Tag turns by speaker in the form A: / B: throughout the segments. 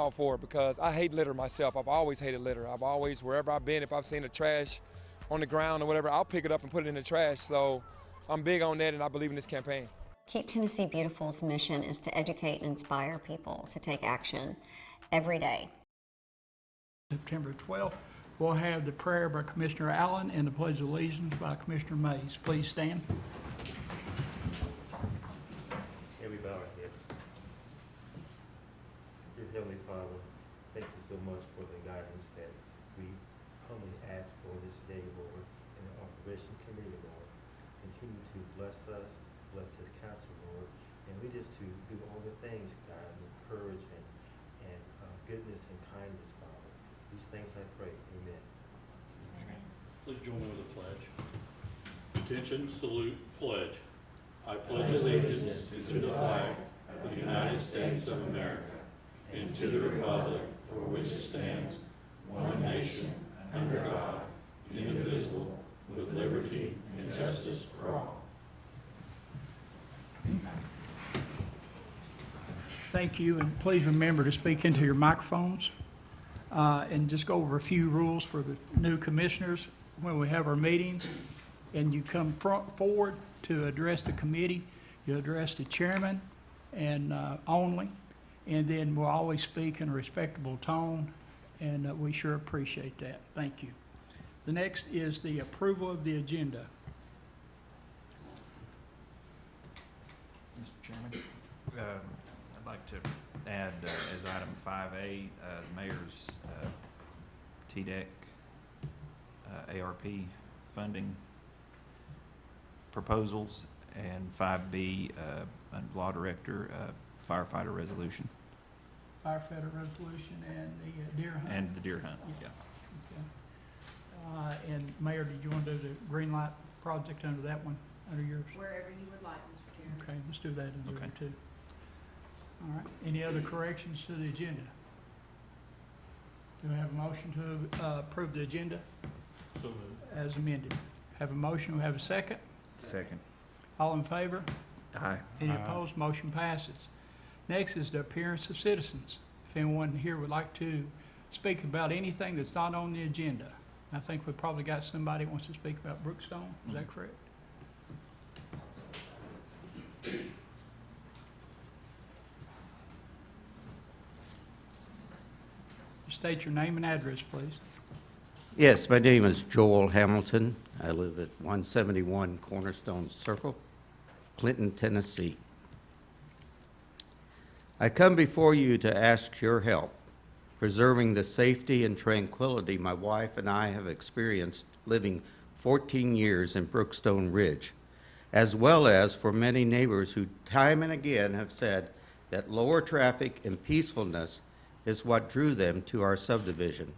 A: all for it because I hate litter myself. I've always hated litter. I've always, wherever I've been, if I've seen a trash on the ground or whatever, I'll pick it up and put it in the trash. So I'm big on that, and I believe in this campaign.
B: Keep Tennessee Beautiful's mission is to educate and inspire people to take action every day.
C: September 12th, we'll have the prayer by Commissioner Allen and the Pledge of Allegiance by Commissioner Mays. Please stand.
D: And we bow our heads. Dear Heavenly Father, thank you so much for the guidance that we humbly ask for this day, Lord, in the Operation Committee, Lord. Continue to bless us, bless this council, Lord, and lead us to do all the things, God, with courage and goodness and kindness, Father. These things I pray. Amen.
B: Amen.
E: Please join me with a pledge. Attention, salute, pledge. I pledge allegiance to the flag of the United States of America and to the republic for which it stands, one nation, under God, indivisible, with liberty and justice for all.
C: Thank you, and please remember to speak into your microphones and just go over a few rules for the new commissioners when we have our meetings. And you come forward to address the committee, you address the chairman and only, and then we'll always speak in a respectable tone, and we sure appreciate that. Thank you. The next is the approval of the agenda.
F: Mr. Chairman, I'd like to add as item 5A, the mayor's TDEC ARP funding proposals, and 5B, law director firefighter resolution.
C: Firefighter resolution and the deer hunt.
F: And the deer hunt, yeah.
C: Okay. And Mayor, did you want to do the green light project under that one, under yours?
G: Wherever you would like, Mr. Chairman.
C: Okay, let's do that in the
F: Okay.
C: other two. All right, any other corrections to the agenda? Do we have a motion to approve the agenda
E: So moved.
C: as amended? Have a motion, we have a second?
F: Second.
C: All in favor?
F: Aye.
C: Any opposed? Motion passes. Next is the appearance of citizens. If anyone here would like to speak about anything that's not on the agenda. I think we've probably got somebody who wants to speak about Brookstone, is that correct? State your name and address, please.
H: Yes, my name is Joel Hamilton. I live at 171 Cornerstone Circle, Clinton, Tennessee. I come before you to ask your help preserving the safety and tranquility my wife and I have experienced living 14 years in Brookstone Ridge, as well as for many neighbors who time and again have said that lower traffic and peacefulness is what drew them to our subdivision.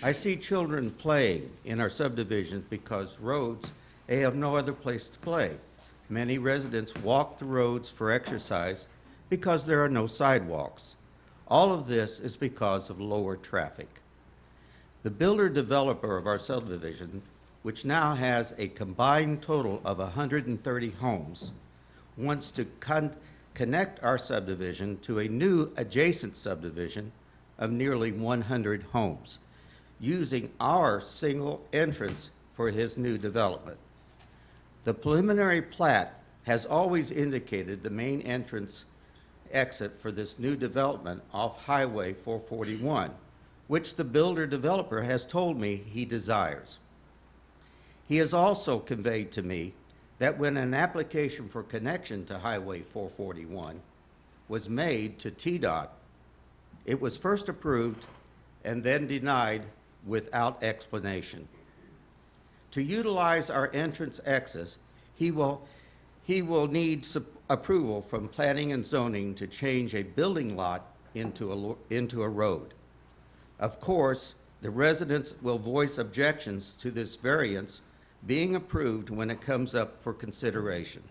H: I see children playing in our subdivision because roads, they have no other place to play. Many residents walk the roads for exercise because there are no sidewalks. All of this is because of lower traffic. The builder-developer of our subdivision, which now has a combined total of 130 homes, wants to connect our subdivision to a new adjacent subdivision of nearly 100 homes, using our single entrance for his new development. The preliminary plat has always indicated the main entrance exit for this new development off Highway 441, which the builder-developer has told me he desires. He has also conveyed to me that when an application for connection to Highway 441 was made to TDOT, it was first approved and then denied without explanation. To utilize our entrance exit, he will need approval from planning and zoning to change a building lot into a road. Of course, the residents will voice objections to this variance being approved when it comes up for consideration.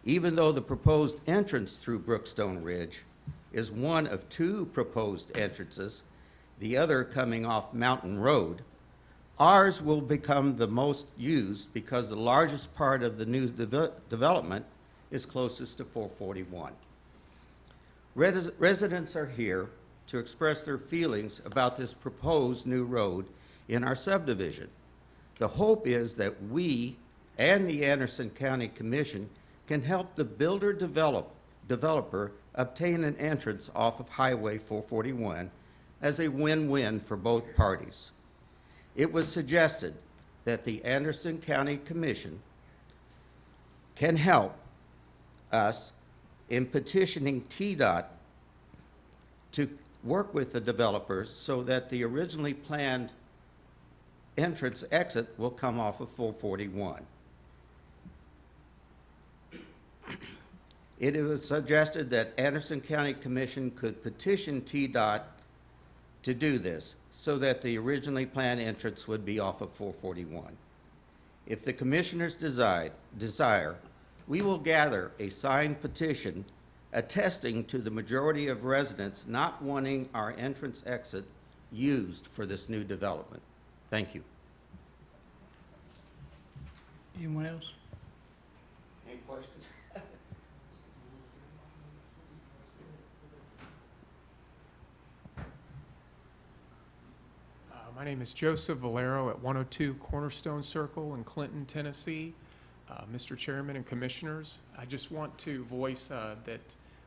H: Even though the proposed entrance through Brookstone Ridge is one of two proposed entrances, the other coming off Mountain Road, ours will become the most used because the largest part of the new development is closest to 441. Residents are here to express their feelings about this proposed new road in our subdivision. The hope is that we and the Anderson County Commission can help the developer obtain an entrance off of Highway 441 as a win-win for both parties. It was suggested that the Anderson County Commission can help us in petitioning TDOT to work with the developers so that the originally planned entrance exit will come off of 441. It was suggested that Anderson County Commission could petition TDOT to do this so that the originally planned entrance would be off of 441. If the commissioners desire, we will gather a signed petition attesting to the majority of residents not wanting our entrance exit used for this new development. Thank you.
C: Anyone else?
H: Any questions?
I: My name is Joseph Valero at 102 Cornerstone Circle in Clinton, Tennessee. Mr. Chairman and Commissioners, I just want to voice that I've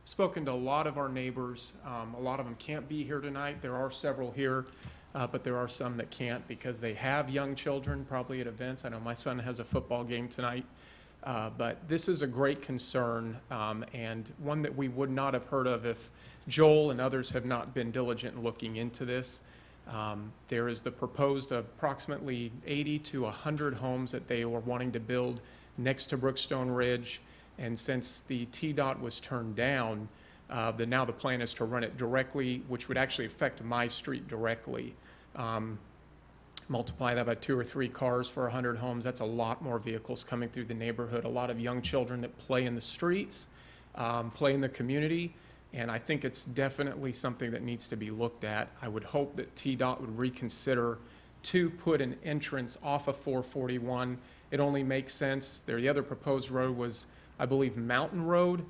I: spoken to a lot of our neighbors. A lot of them can't be here tonight. There are several here, but there are some that can't because they have young children, probably at events. I know my son has a football game tonight. But this is a great concern and one that we would not have heard of if Joel and others have not been diligent in looking into this. There is the proposed approximately 80 to 100 homes that they were wanting to build next to Brookstone Ridge. And since the TDOT was turned down, now the plan is to run it directly, which would actually affect my street directly. Multiply that by 2 or 3 cars for 100 homes, that's a lot more vehicles coming through the neighborhood, a lot of young children that play in the streets, play in the community, and I think it's definitely something that needs to be looked at. I would hope that TDOT would reconsider to put an entrance off of 441. It only makes sense. The other proposed road was, I believe, Mountain Road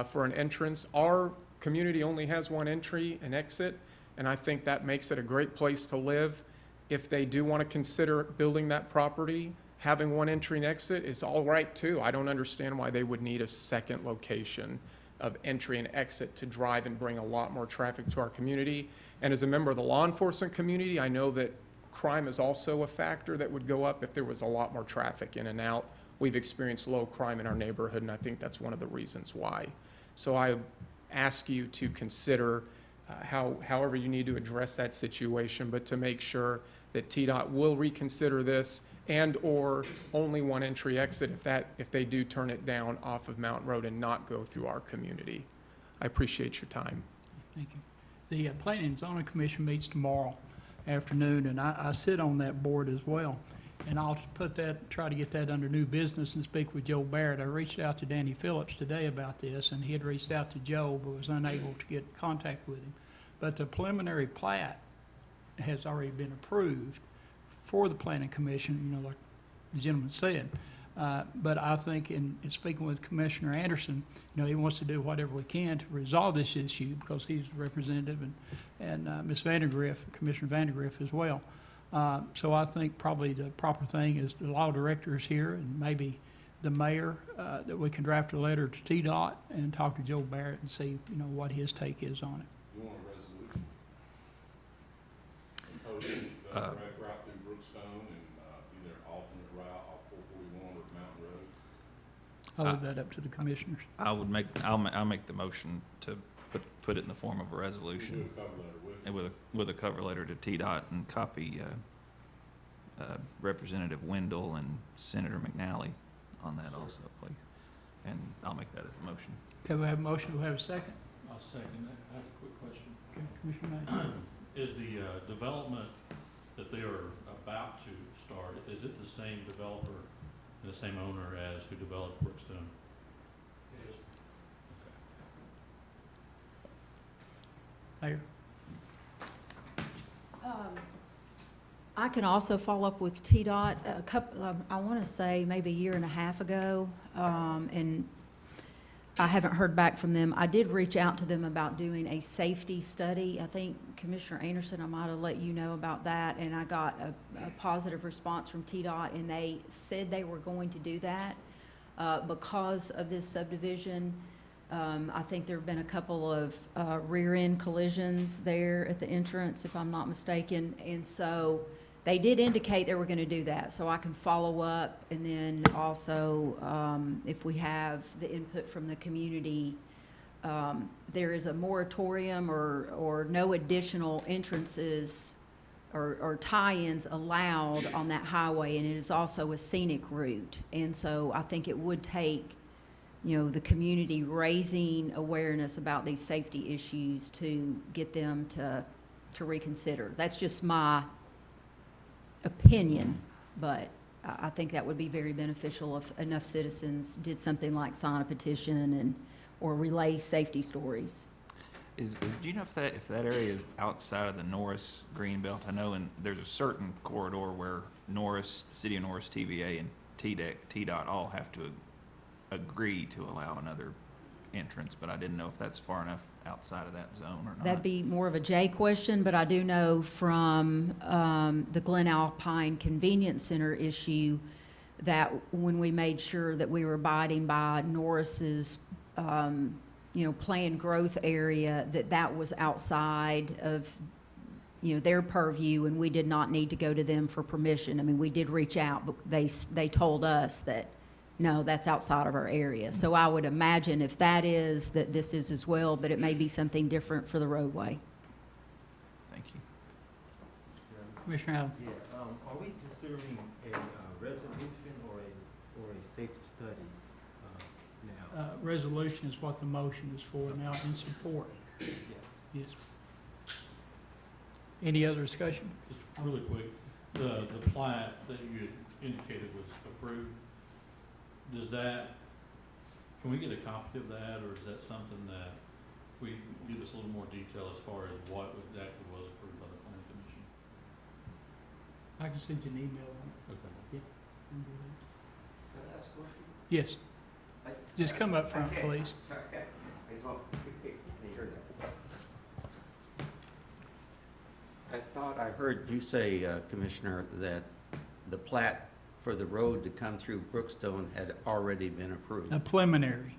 I: for an entrance. Our community only has one entry and exit, and I think that makes it a great place to live. If they do want to consider building that property, having one entry and exit is all right too. I don't understand why they would need a second location of entry and exit to drive and bring a lot more traffic to our community. And as a member of the law enforcement community, I know that crime is also a factor that would go up if there was a lot more traffic in and out. We've experienced low crime in our neighborhood, and I think that's one of the reasons why. So I ask you to consider however you need to address that situation, but to make sure that TDOT will reconsider this and or only one entry exit if they do turn it down off of Mountain Road and not go through our community. I appreciate your time.
C: Thank you. The Planning and Zoning Commission meets tomorrow afternoon, and I sit on that board as well. And I'll try to get that under new business and speak with Joe Barrett. I reached out to Danny Phillips today about this, and he had reached out to Joe, but was unable to get contact with him. But the preliminary plat has already been approved for the Planning Commission, like the gentleman said. But I think in speaking with Commissioner Anderson, he wants to do whatever we can to resolve this issue because he's the representative and Ms. Vandergriff, Commissioner Vandergriff as well. So I think probably the proper thing is the law director is here and maybe the mayor, that we can draft a letter to TDOT and talk to Joe Barrett and see, what his take is on it.
E: You want a resolution? Imposing right through Brookstone and either alternate route off 441 or Mountain Road?
C: I'll leave that up to the commissioners.
F: I'll make the motion to put it in the form of a
E: We'll
F: resolution.
E: do a cover letter with it.
F: And with a cover letter to TDOT and copy Representative Wendell and Senator McNally on that also, please. And I'll make that as a motion.
C: Okay, we have a motion, we have a second.
J: I'll second that. I have a quick question.
C: Okay, Commissioner May.
J: Is the development that they are about to start, is it the same developer, the same owner as who developed Brookstone? Yes.
C: Mayor.
G: I can also follow up with TDOT. I want to say maybe a year and a half ago, and I haven't heard back from them. I did reach out to them about doing a safety study. I think Commissioner Anderson, I might have let you know about that, and I got a positive response from TDOT, and they said they were going to do that. Because of this subdivision, I think there have been a couple of rear-end collisions there at the entrance, if I'm not mistaken, and so they did indicate they were going to do that, so I can follow up, and then also, if we have the input from the community, there is a moratorium or no additional entrances or tie-ins allowed on that highway, and it is also a scenic route. And so I think it would take, the community raising awareness about these safety issues to get them to reconsider. That's just my opinion, but I think that would be very beneficial if enough citizens did something like sign a petition or relay safety stories.
F: Do you know if that area is outside of the Norris Greenbelt? I know there's a certain corridor where Norris, the city of Norris, TVA, and TDOT all have to agree to allow another entrance, but I didn't know if that's far enough outside of that zone or not.
G: That'd be more of a Jay question, but I do know from the Glen Alpine Convenience Center issue that when we made sure that we were abiding by Norris's planned growth area, that was outside of their purview, and we did not need to go to them for permission. I mean, we did reach out, but they told us that no, that's outside of our area. So I would imagine if that is, that this is as well, but it may be something different for the roadway.
F: Thank you.
C: Commissioner Allen?
D: Yeah, are we considering a resolution or a safety study now?
C: Resolution is what the motion is for now, in support.
D: Yes.
C: Yes. Any other discussion?
J: Just really quick, the plat that you had indicated was approved, can we get a copy of that, or is that something that we give us a little more detail as far as what exactly was approved by the planning commission?
C: I can send you an email on it.
J: Okay.
H: Can I ask a question?
C: Yes. Just come up front, please.
H: I thought I heard you say, Commissioner, that the plat for the road to come through Brookstone had already been approved.
C: The preliminary.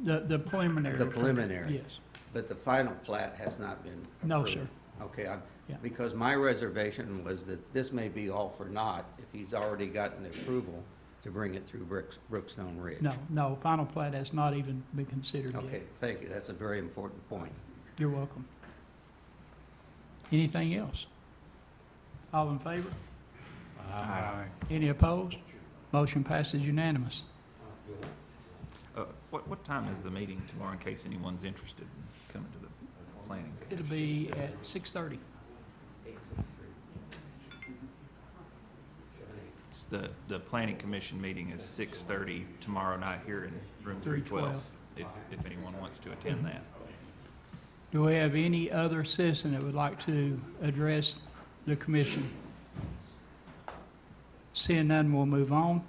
C: The preliminary.
H: The preliminary.
C: Yes.
H: But the final plat has not been approved?
C: No, sir.
H: Okay,
C: Yeah.
H: because my reservation was that this may be all for naught if he's already gotten the approval to bring it through Brookstone Ridge.
C: No, final plat has not even been considered yet.
H: Okay, thank you. That's a very important point.
C: You're welcome. Anything else? All in favor?
J: Aye.
C: Any opposed? Motion passes unanimous.
F: What time is the meeting tomorrow, in case anyone's interested in coming to the planning?
C: It'll be at 6:30.
F: It's the planning commission meeting is 6:30 tomorrow night here in room 312, if anyone wants to attend that.
C: Do we have any other citizen that would like to address the commission? Seeing none, we'll move on.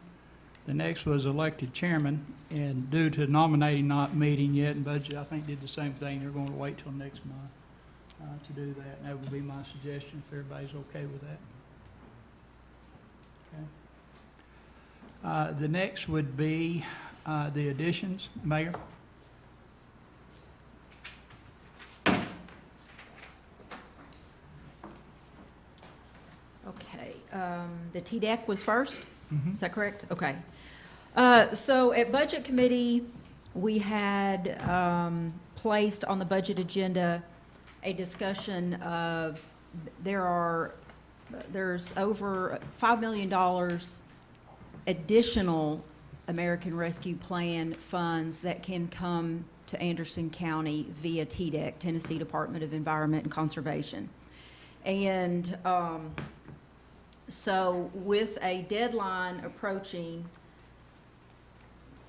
C: The next was elected chairman, and due to nominating not meeting yet, and budget, I think, did the same thing. They're going to wait till next month to do that, and that would be my suggestion if everybody's okay with that. Okay. The next would be the additions. Mayor?
G: Okay, the TDEC was first?
C: Mhm.
G: Is that correct? Okay. So at Budget Committee, we had placed on the budget agenda a discussion of there's over $5 million additional American Rescue Plan funds that can come to Anderson County via TDEC, Tennessee Department of Environment and Conservation. And so with a deadline approaching,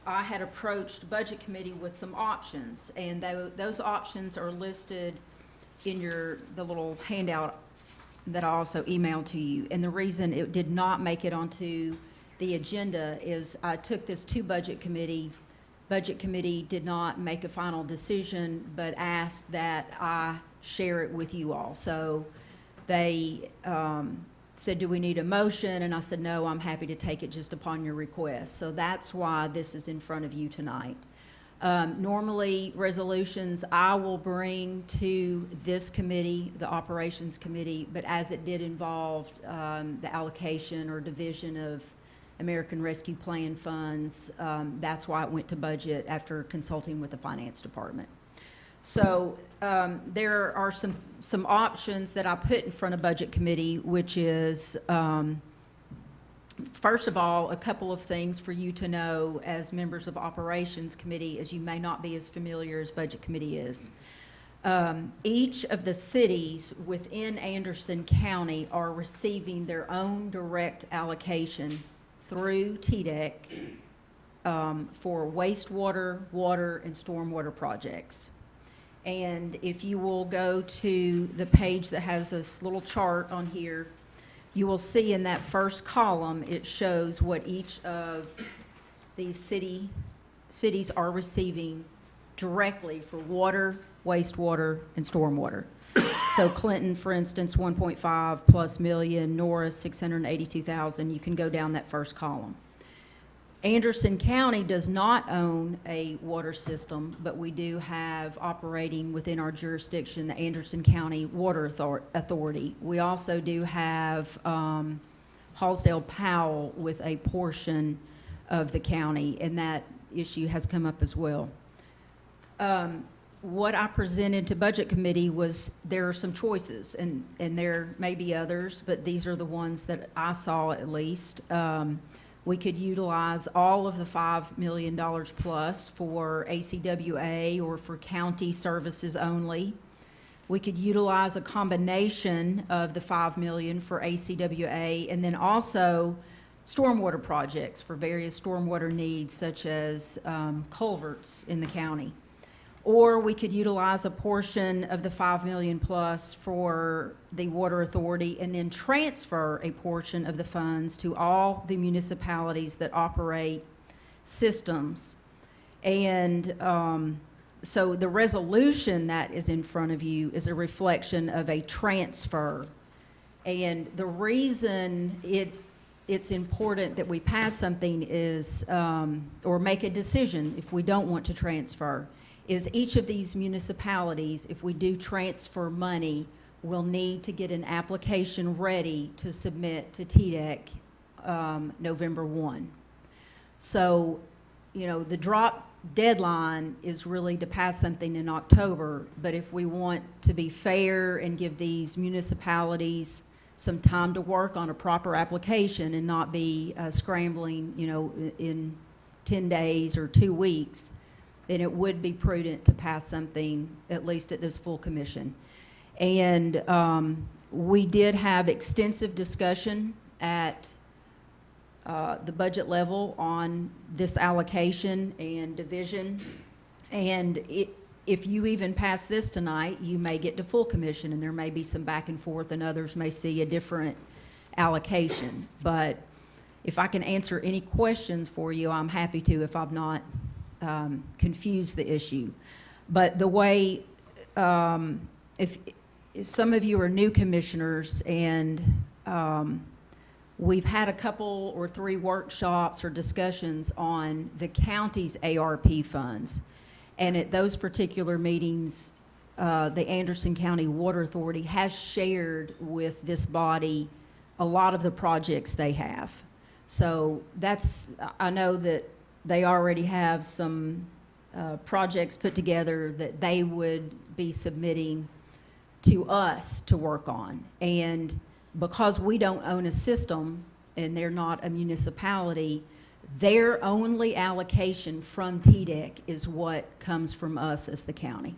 G: I had approached Budget Committee with some options, and those options are listed in the little handout that I also emailed to you. And the reason it did not make it onto the agenda is I took this to Budget Committee Budget Committee did not make a final decision, but asked that I share it with you all. So they said, do we need a motion? And I said, no, I'm happy to take it just upon your request. So that's why this is in front of you tonight. Normally, resolutions I will bring to this committee, the Operations Committee, but as it did involve the allocation or division of American Rescue Plan funds, that's why it went to budget after consulting with the Finance Department. So there are some options that I put in front of Budget Committee, which is, first of all, a couple of things for you to know as members of Operations Committee, as you may not be as familiar as Budget Committee is. Each of the cities within Anderson County are receiving their own direct allocation through TDEC for wastewater, water, and stormwater projects. And if you will go to the page that has this little chart on here, you will see in that first column, it shows what each of these cities are receiving directly for water, wastewater, and stormwater. So Clinton, for instance, 1.5 plus million, Norris, 682,000. You can go down that first column. Anderson County does not own a water system, but we do have operating within our jurisdiction the Anderson County Water Authority. We also do have Hallsdale-Powell with a portion of the county, and that issue has come up as well. What I presented to Budget Committee was there are some choices, and there may be others, but these are the ones that I saw at least. We could utilize all of the $5 million plus for ACWA or for county services only. We could utilize a combination of the $5 million for ACWA and then also stormwater projects for various stormwater needs such as culverts in the county. Or we could utilize a portion of the $5 million plus for the Water Authority and then transfer a portion of the funds to all the municipalities that operate systems. And so the resolution that is in front of you is a reflection of a transfer. And the reason it's important that we pass something is, or make a decision if we don't want to transfer, is each of these municipalities, if we do transfer money, will need to get an application ready to submit to TDEC November 1. So, you know, the drop deadline is really to pass something in October, but if we want to be fair and give these municipalities some time to work on a proper application and not be scrambling, you know, in 10 days or 2 weeks, then it would be prudent to pass something, at least at this full commission. And we did have extensive discussion at the budget level on this allocation and division. And if you even pass this tonight, you may get to full commission, and there may be some back and forth, and others may see a different allocation. But if I can answer any questions for you, I'm happy to if I've not confuse the issue. But the way, if some of you are new commissioners, and we've had a couple or 3 workshops or discussions on the county's ARP funds. And at those particular meetings, the Anderson County Water Authority has shared with this body a lot of the projects they have. So that's, I know that they already have some projects put together that they would be submitting to us to work on. And because we don't own a system and they're not a municipality, their only allocation from TDEC is what comes from us as the county.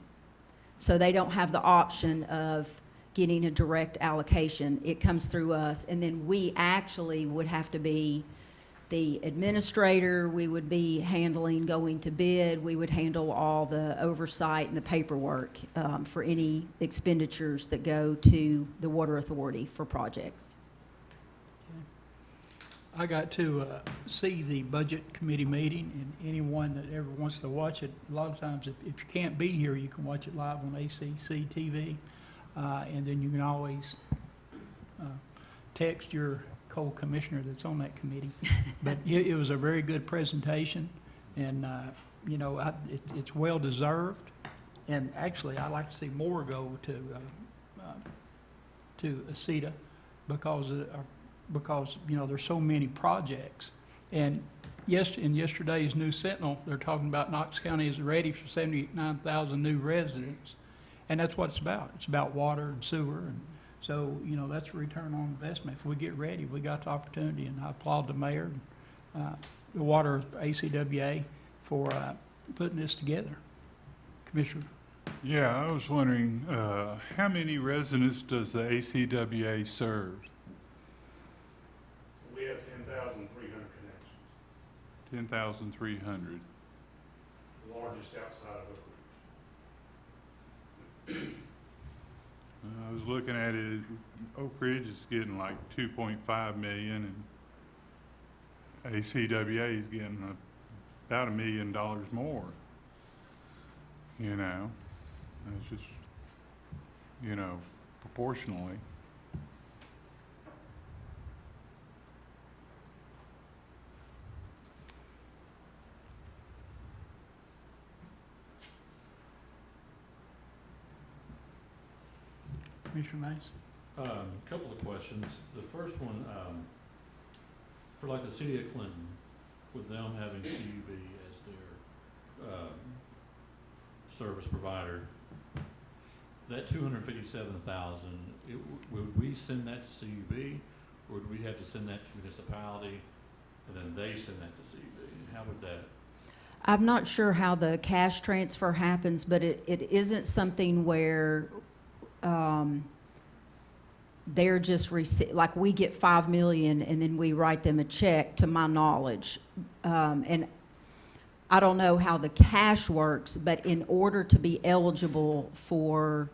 G: So they don't have the option of getting a direct allocation. It comes through us, and then we actually would have to be the administrator, we would be handling going to bid, we would handle all the oversight and the paperwork for any expenditures that go to the Water Authority for projects.
C: I got to see the Budget Committee meeting, and anyone that ever wants to watch it, a lot of times if you can't be here, you can watch it live on ACC TV, and then you can always text your co-commissioner that's on that committee. But it was a very good presentation, and, you know, it's well-deserved. And actually, I'd like to see more go to ACETA because, you know, there's so many projects. And in yesterday's News Sentinel, they're talking about Knox County is ready for 79,000 new residents. And that's what it's about. It's about water and sewer. And so, you know, that's a return on investment. If we get ready, we got the opportunity. And I applaud the mayor, the Water ACWA for putting this together. Commissioner.
K: Yeah, I was wondering, how many residents does the ACWA serve?
L: We have 10,300 connections,
K: 10,300.
L: the largest outside of Oak Ridge.
K: I was looking at it, Oak Ridge is getting like 2.5 million, and ACWA is getting about $1 million more. You know, it's just, you know, proportionally.
C: Commissioner Mays.
J: A couple of questions. The first one, for like the city of Clinton, with them having CUB as their service provider, that 257,000, would we send that to CUB, or would we have to send that to municipality, and then they send that to CUB? How would that?
G: I'm not sure how the cash transfer happens, but it isn't something where they're just like we get 5 million and then we write them a check, to my knowledge. And I don't know how the cash works, but in order to be eligible for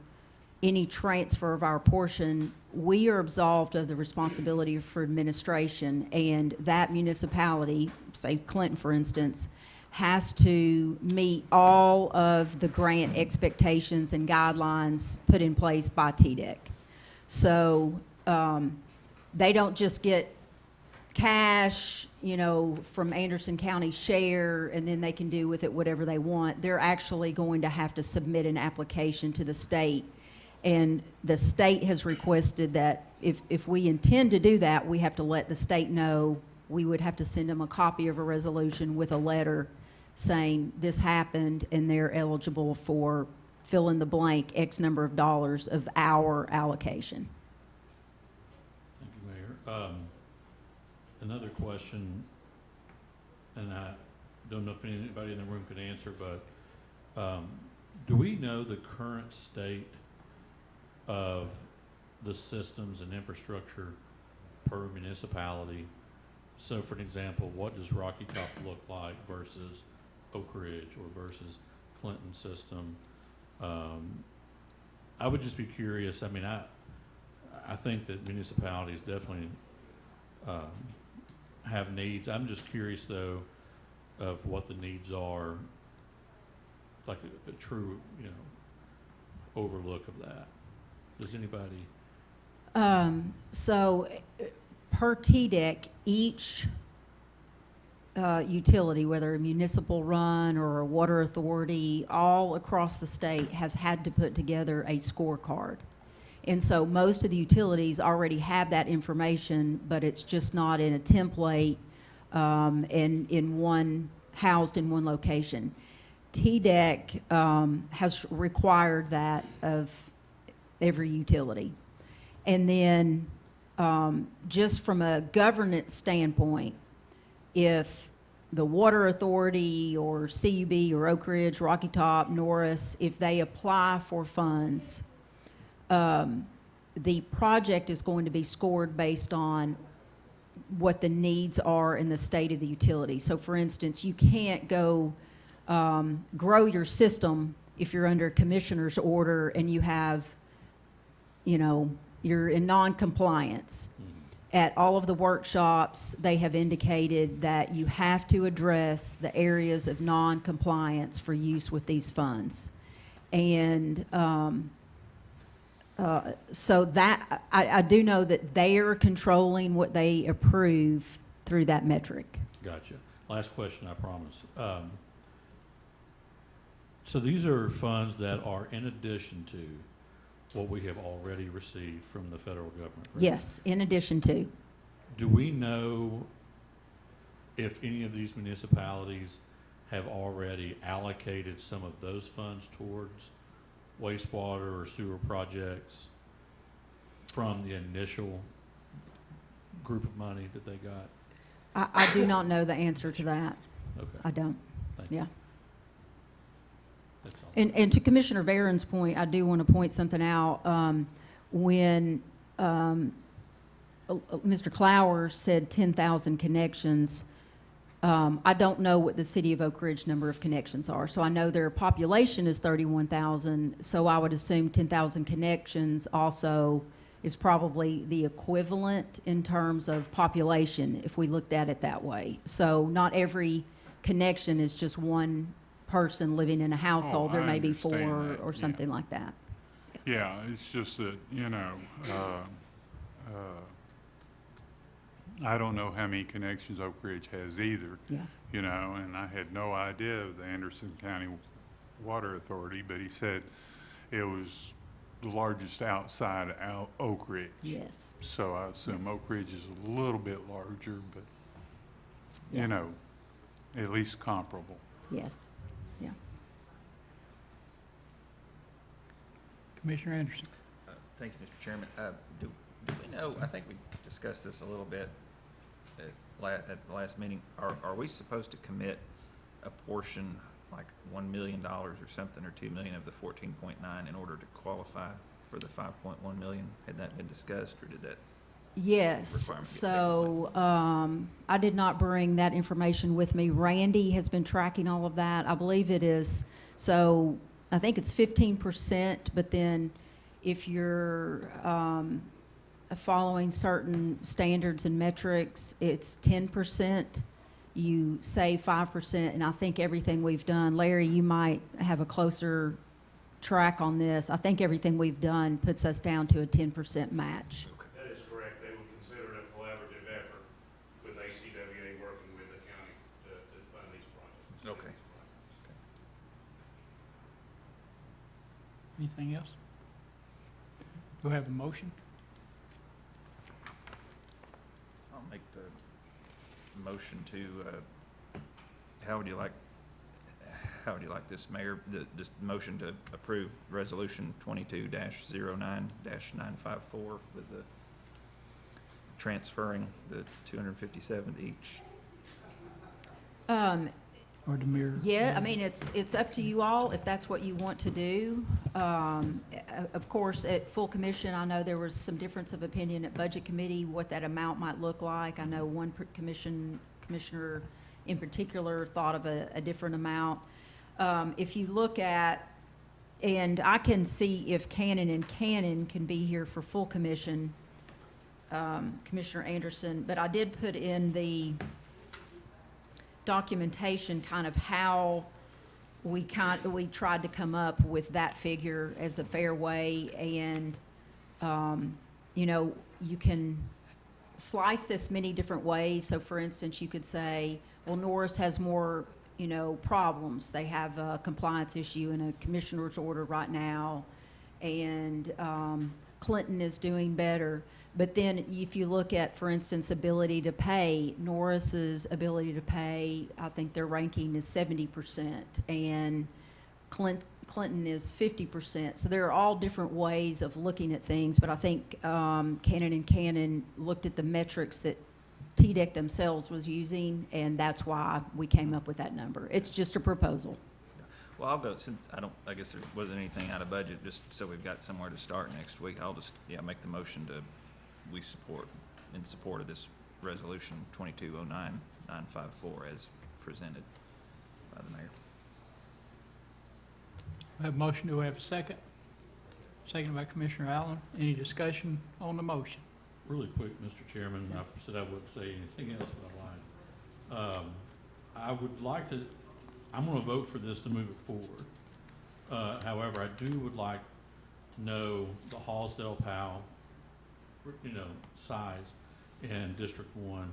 G: any transfer of our portion, we are absolved of the responsibility for administration, and that municipality, say Clinton for instance, has to meet all of the grant expectations and guidelines put in place by TDEC. So they don't just get cash, you know, from Anderson County share, and then they can do with it whatever they want. They're actually going to have to submit an application to the state. And the state has requested that if we intend to do that, we have to let the state know. We would have to send them a copy of a resolution with a letter saying this happened and they're eligible for fill in the blank X number of dollars of our allocation.
J: Thank you, Mayor. Another question, and I don't know if anybody in the room could answer, but do we know the current state of the systems and infrastructure per municipality? So for an example, what does Rocky Top look like versus Oak Ridge or versus Clinton system? I would just be curious. I mean, I think that municipalities definitely have needs. I'm just curious though of what the needs are, like a true, you know, overlook of that. Does anybody?
G: So per TDEC, each utility, whether a municipal run or a water authority, all across the state has had to put together a scorecard. And so most of the utilities already have that information, but it's just not in a template and housed in one location. TDEC has required that of every utility. And then just from a governance standpoint, if the Water Authority or CUB or Oak Ridge, Rocky Top, Norris, if they apply for funds, the project is going to be scored based on what the needs are in the state of the utility. So for instance, you can't go grow your system if you're under a commissioner's order and you have, you know, you're in non-compliance. at all of the workshops, they have indicated that you have to address the areas of non-compliance for use with these funds. And so that, I do know that they are controlling what they approve through that metric.
J: Gotcha. Last question, I promise. So these are funds that are in addition to what we have already received from the federal government, right?
G: Yes, in addition to.
J: Do we know if any of these municipalities have already allocated some of those funds towards wastewater or sewer projects from the initial group of money that they got?
G: I do not know the answer to that.
J: Okay.
G: I don't.
J: Thank you.
G: Yeah.
J: That's all.
G: And to Commissioner Barron's point, I do want to point something out. When Mr. Clowers said 10,000 connections, I don't know what the city of Oak Ridge number of connections are. So I know their population is 31,000, so I would assume 10,000 connections also is probably the equivalent in terms of population, if we looked at it that way. So not every connection is just one person living in a household. There
K: I
G: may be
K: understand
G: 4
K: that,
G: or
K: yeah.
G: something like that.
K: Yeah, it's just that, I don't know how many connections Oak Ridge has either.
G: Yeah.
K: And I had no idea of the Anderson County Water Authority, but he said it was the largest outside of Oak Ridge.
G: Yes.
K: So I assume Oak Ridge is a little bit larger, but,
G: Yeah.
K: at least comparable.
G: Yes. Yeah.
C: Commissioner Anderson.
F: Thank you, Mr. Chairman. Do we know, I think we discussed this a little bit at the last meeting, are we supposed to commit a portion, like $1 million or something, or $2 million of the 14.9 in order to qualify for the 5.1 million? Had that been discussed, or did that?
G: Yes,
F: requirement get
G: so I did not bring that information with me. Randy has been tracking all of that. I believe it is, so I think it's 15%, but then if you're following certain standards and metrics, it's 10%. You save 5%, and I think everything we've done, Larry, you might have a closer track on this. I think everything we've done puts us down to a 10% match.
L: That is correct. They would consider it a collaborative effort with ACWA working with the county to fund these projects.
F: Okay.
C: Anything else? Do I have a motion?
F: I'll make the motion to, how would you like this, Mayor? This motion to approve Resolution 22-09-954 with the transferring the 257 to each.
C: Or the mirror?
G: Yeah, I mean, it's up to you all if that's what you want to do. Of course, at full commission, I know there was some difference of opinion at Budget Committee, what that amount might look like. I know one commissioner in particular thought of a different amount. If you look at, and I can see if Cannon can be here for full commission, Commissioner Anderson, but I did put in the documentation kind of how we tried to come up with that figure as a fair way, and you can slice this many different ways. So for instance, you could say, well, Norris has more problems. They have a compliance issue in a commissioner's order right now, and Clinton is doing better. But then if you look at, for instance, ability to pay, Norris's ability to pay, I think their ranking is 70%, and Clinton is 50%. So there are all different ways of looking at things, but I think Cannon looked at the metrics that TDEC themselves was using, and that's why we came up with that number. It's just a proposal.
F: Well, I'll go, since I guess there wasn't anything out of budget, just so we've got somewhere to start next week, I'll just, make the motion to, in support of this resolution 2209-954 as presented by the mayor.
C: I have a motion. Do I have a second? Second by Commissioner Allen. Any discussion on the motion?
J: Really quick, Mr. Chairman, I said I wouldn't say anything else, but I lied. I would like to, I'm gonna vote for this to move it forward. However, I would like to know the Hallsdale Powell, size in District 1,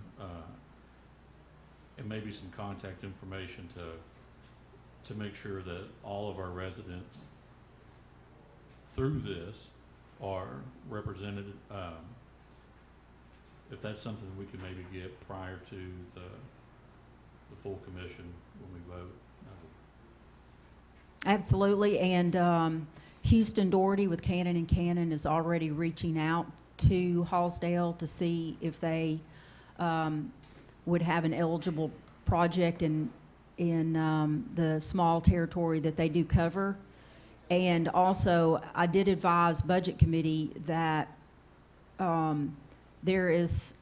J: and maybe some contact information to make sure that all of our residents through this are represented. If that's something we could maybe get prior to the full commission when we vote.
G: Absolutely, and Houston Doherty with Cannon & Cannon is already reaching out to Hallsdale to see if they would have an eligible project in the small territory that they do cover. And also, I did advise Budget Committee that there is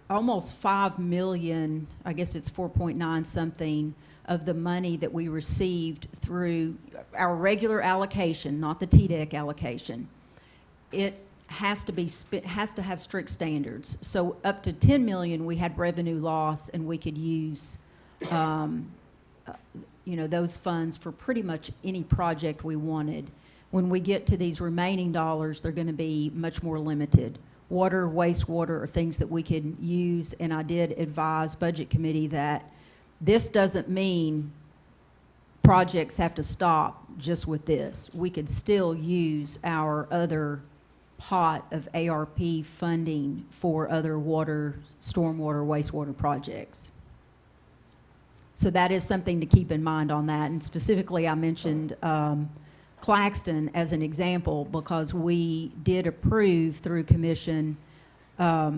G: almost 5 million, I guess it's 4.9 something, of the money that we received through our regular allocation, not the TDEC allocation. It has to have strict standards. So up to 10 million, we had revenue loss, and we could use, those funds for pretty much any project we wanted. When we get to these remaining dollars, they're going to be much more limited. Water, wastewater are things that we could use, and I did advise Budget Committee that this doesn't mean projects have to stop just with this. We could still use our other pot of ARP funding for other water, stormwater, wastewater projects. So that is something to keep in mind on that. And specifically, I mentioned Claxton as an example because we did approve through commission, a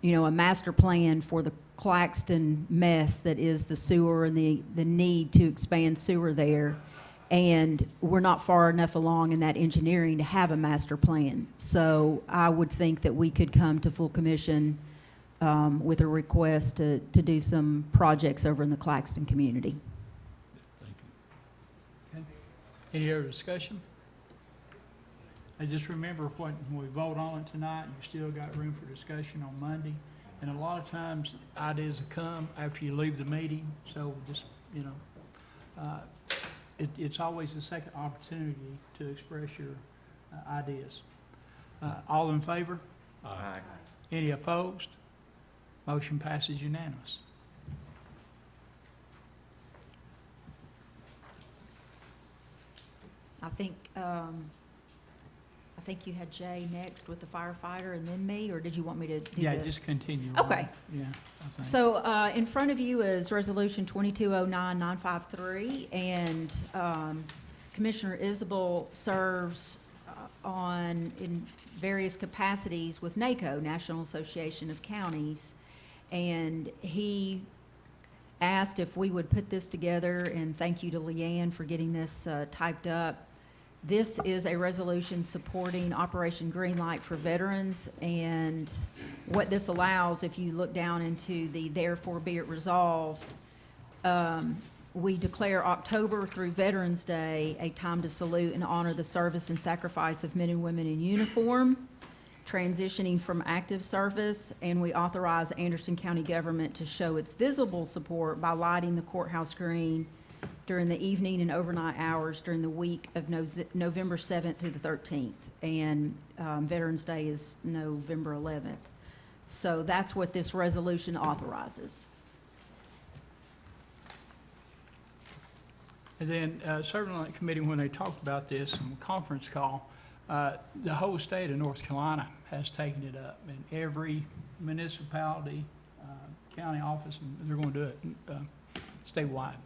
G: master plan for the Claxton mess that is the sewer and the need to expand sewer there. And we're not far enough along in that engineering to have a master plan. So I would think that we could come to full commission with a request to do some projects over in the Claxton community.
J: Thank you.
C: Okay. Any other discussion? I just remember when we vote on it tonight, you still got room for discussion on Monday. And a lot of times, ideas will come after you leave the meeting, so just, it's always a second opportunity to express your ideas. All in favor?
J: Aye.
C: Any opposed? Motion passes unanimous.
G: I think you had Jay next with the firefighter and then me, or did you want me to do
C: Yeah,
G: the-
C: just continue.
G: Okay.
C: Yeah. I think.
G: So in front of you is Resolution 2209-953, and Commissioner Isabel serves in various capacities with NACO, National Association of Counties, and he asked if we would put this together, and thank you to Leanne for getting this typed up. This is a resolution supporting Operation Greenlight for veterans, and what this allows, if you look down into the therefore be it resolved, we declare October through Veterans Day a time to salute and honor the service and sacrifice of men and women in uniform, transitioning from active service, and we authorize Anderson County government to show its visible support by lighting the courthouse green during the evening and overnight hours during the week of November 7th through the 13th. And Veterans Day is November 11th. So that's what this resolution authorizes.
C: And then, certainly on that committee, when they talked about this in the conference call, the whole state of North Carolina has taken it up, and every municipality, county office, and they're going to do it statewide.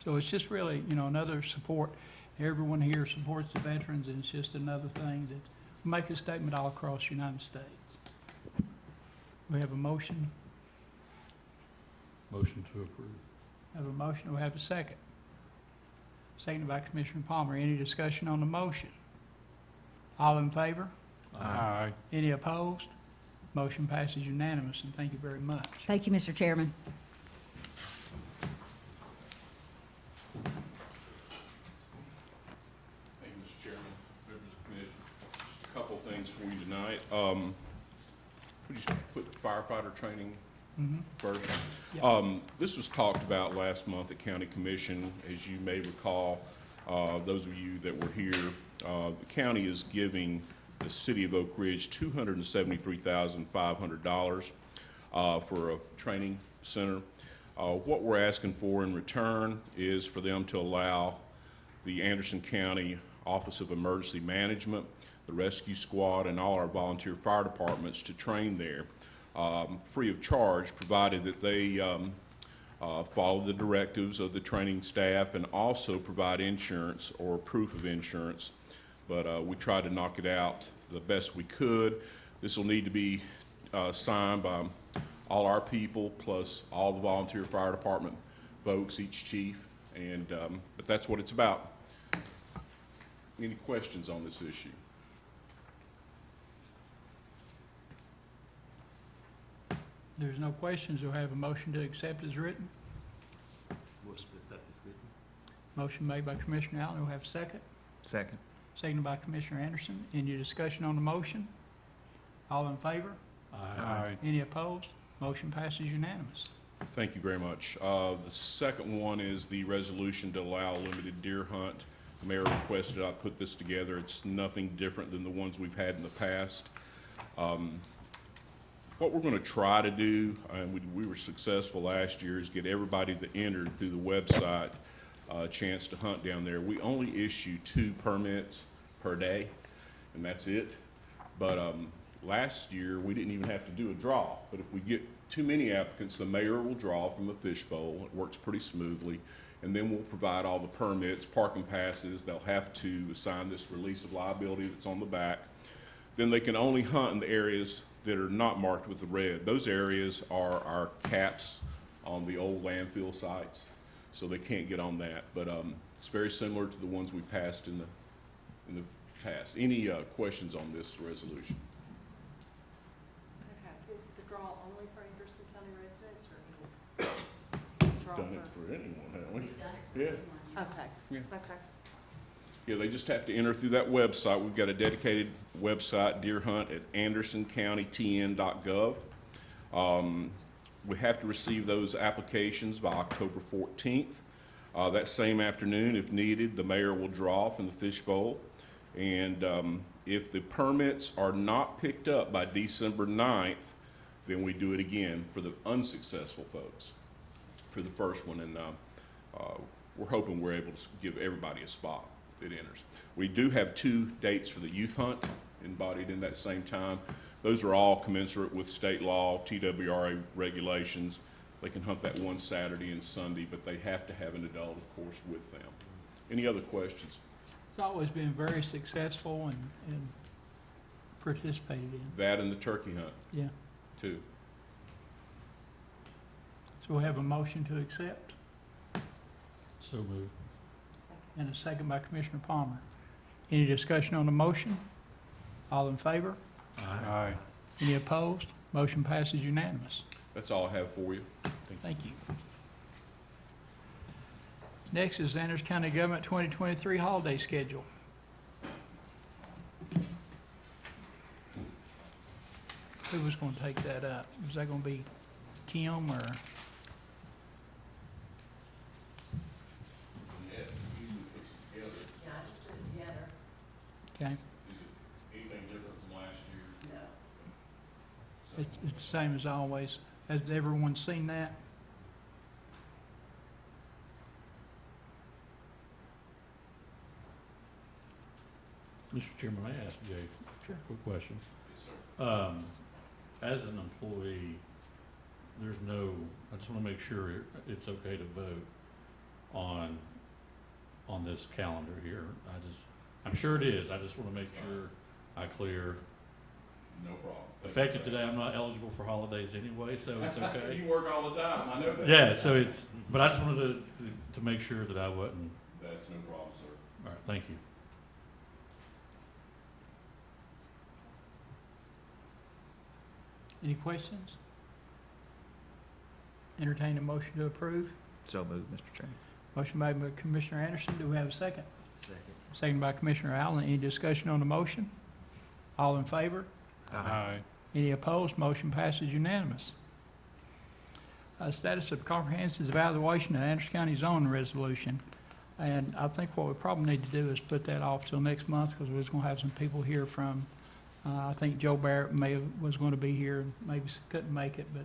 C: So it's just really, another support. Everyone here supports the veterans, and it's just another thing that will make a statement all across the United States. We have a motion.
J: Motion to approve.
C: Have a motion. We have a second. Seconded by Commissioner Palmer. Any discussion on the motion? All in favor?
K: Aye.
C: Any opposed? Motion passes unanimous, and thank you very much.
G: Thank you, Mr. Chairman.
M: Thank you, Mr. Chairman, members of the commission. Just a couple of things for you tonight. would you put firefighter training
C: Mhm.
M: first?
C: Yeah.
M: This was talked about last month at County Commission. As you may recall, those of you that were here, the county is giving the city of Oak Ridge $273,500 for a training center. What we're asking for in return is for them to allow the Anderson County Office of Emergency Management, the Rescue Squad, and all our volunteer fire departments to train there, free of charge, provided that they follow the directives of the training staff and also provide insurance or proof of insurance. But we tried to knock it out the best we could. This will need to be signed by all our people plus all the volunteer fire department folks, each chief, and but that's what it's about. Any questions on this issue?
C: There's no questions. We'll have a motion to accept as written.
D: Motion to accept is written.
C: Motion made by Commissioner Allen. We'll have a second.
F: Second.
C: Seconded by Commissioner Anderson. Any discussion on the motion? All in favor?
K: Aye.
C: Any opposed? Motion passes unanimous.
M: Thank you very much. The second one is the resolution to allow a limited deer hunt. The mayor requested I put this together. It's nothing different than the ones we've had in the past. What we're going to try to do, and we were successful last year, is get everybody that entered through the website a chance to hunt down there. We only issue 2 permits per day, and that's it. But last year, we didn't even have to do a draw. But if we get too many applicants, the mayor will draw from a fishbowl. It works pretty smoothly. And then we'll provide all the permits, parking passes. They'll have to sign this release of liability that's on the back. Then they can only hunt in the areas that are not marked with the red. Those areas are our caps on the old landfill sites, so they can't get on that. But it's very similar to the ones we passed in the past. Any questions on this resolution?
N: Okay, is the draw only for Anderson County residents or any draw
M: Done it for anyone, haven't we?
N: We've done it for
M: Yeah.
N: anyone. Okay.
M: Yeah.
N: Okay.
M: Yeah, they just have to enter through that website. We've got a dedicated website, deer hunt, at andersoncountytn.gov. We have to receive those applications by October 14th. That same afternoon, if needed, the mayor will draw from the fishbowl. And if the permits are not picked up by December 9th, then we do it again for the unsuccessful folks for the first one. And we're hoping we're able to give everybody a spot that enters. We do have 2 dates for the youth hunt embodied in that same time. Those are all commensurate with state law, TWRA regulations. They can hunt that one Saturday and Sunday, but they have to have an adult, of course, with them. Any other questions?
C: It's always been very successful and participated in.
M: That and the turkey hunt,
C: Yeah.
M: too.
C: So we'll have a motion to accept
J: So moved.
C: and a second by Commissioner Palmer. Any discussion on the motion? All in favor?
K: Aye.
C: Any opposed? Motion passes unanimous.
M: That's all I have for you.
C: Thank you. Next is Anderson County Government 2023 holiday schedule. Who was going to take that up? Was that going to be Kim or?
N: Yeah, I just put it together.
C: Okay,
M: Is it anything different from last year?
N: No.
C: it's the same as always. Has everyone seen that?
J: Mr. Chairman, may I ask Jay
C: Sure.
J: a quick question?
M: Yes, sir.
J: As an employee, there's no, I just want to make sure it's okay to vote on this calendar here. I'm sure it is. I just want to make sure I clear.
M: No problem.
J: Effective today, I'm not eligible for holidays anyway, so it's okay.
M: You work all the time, I know that.
J: Yeah, so but I just wanted to make sure that I wasn't,
M: That's no problem, sir.
J: all right, thank you.
C: Any questions? Entertain a motion to approve.
F: So moved, Mr. Chairman.
C: Motion made by Commissioner Anderson. Do we have a second?
D: Second.
C: Second by Commissioner Allen. Any discussion on the motion? All in favor?
K: Aye.
C: Any opposed? Motion passes unanimous. Status of comprehensive evaluation of Anderson County zoning resolution. And I think what we probably need to do is put that off till next month, because we're just gonna have some people here from, I think Joe Barrett was gonna be here, maybe couldn't make it, but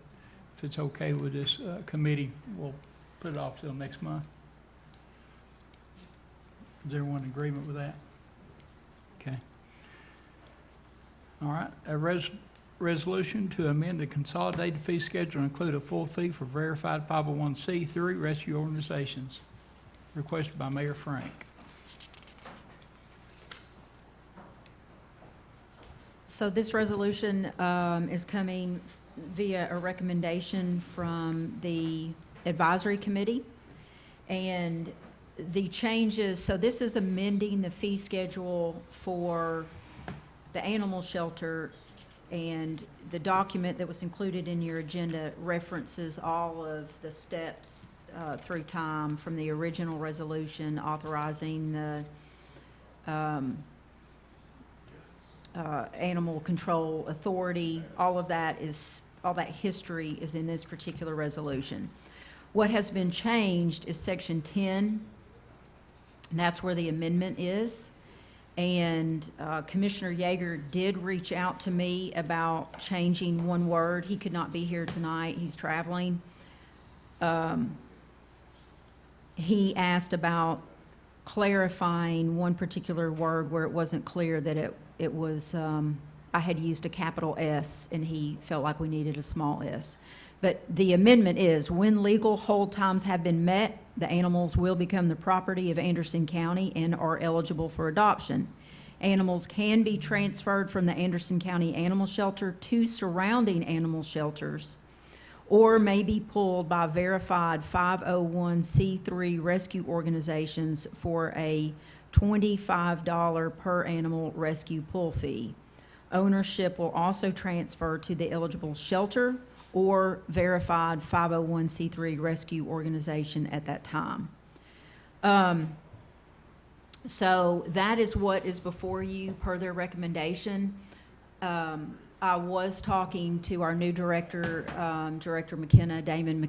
C: if it's okay with this committee, we'll put it off till next month. Is everyone in agreement with that? Okay. All right, a resolution to amend the consolidated fee schedule and include a full fee for verified 501c3 rescue organizations, requested by Mayor Frank.
G: So this resolution is coming via a recommendation from the advisory committee. And the changes, so this is amending the fee schedule for the animal shelter, and the document that was included in your agenda references all of the steps through time from the original resolution authorizing the Animal Control Authority. All that history is in this particular resolution. What has been changed is section 10, and that's where the amendment is. And Commissioner Yeager did reach out to me about changing one word. He could not be here tonight. He's traveling. He asked about clarifying one particular word where it wasn't clear that it was, I had used a capital S, and he felt like we needed a small s. But the amendment is, when legal hold times have been met, the animals will become the property of Anderson County and are eligible for adoption. Animals can be transferred from the Anderson County Animal Shelter to surrounding animal shelters, or may be pulled by verified 501c3 rescue organizations for a $25 per animal rescue pull fee. Ownership will also transfer to the eligible shelter or verified 501c3 rescue organization at that time. So that is what is before you per their recommendation. I was talking to our new director, Director McKenna, Damon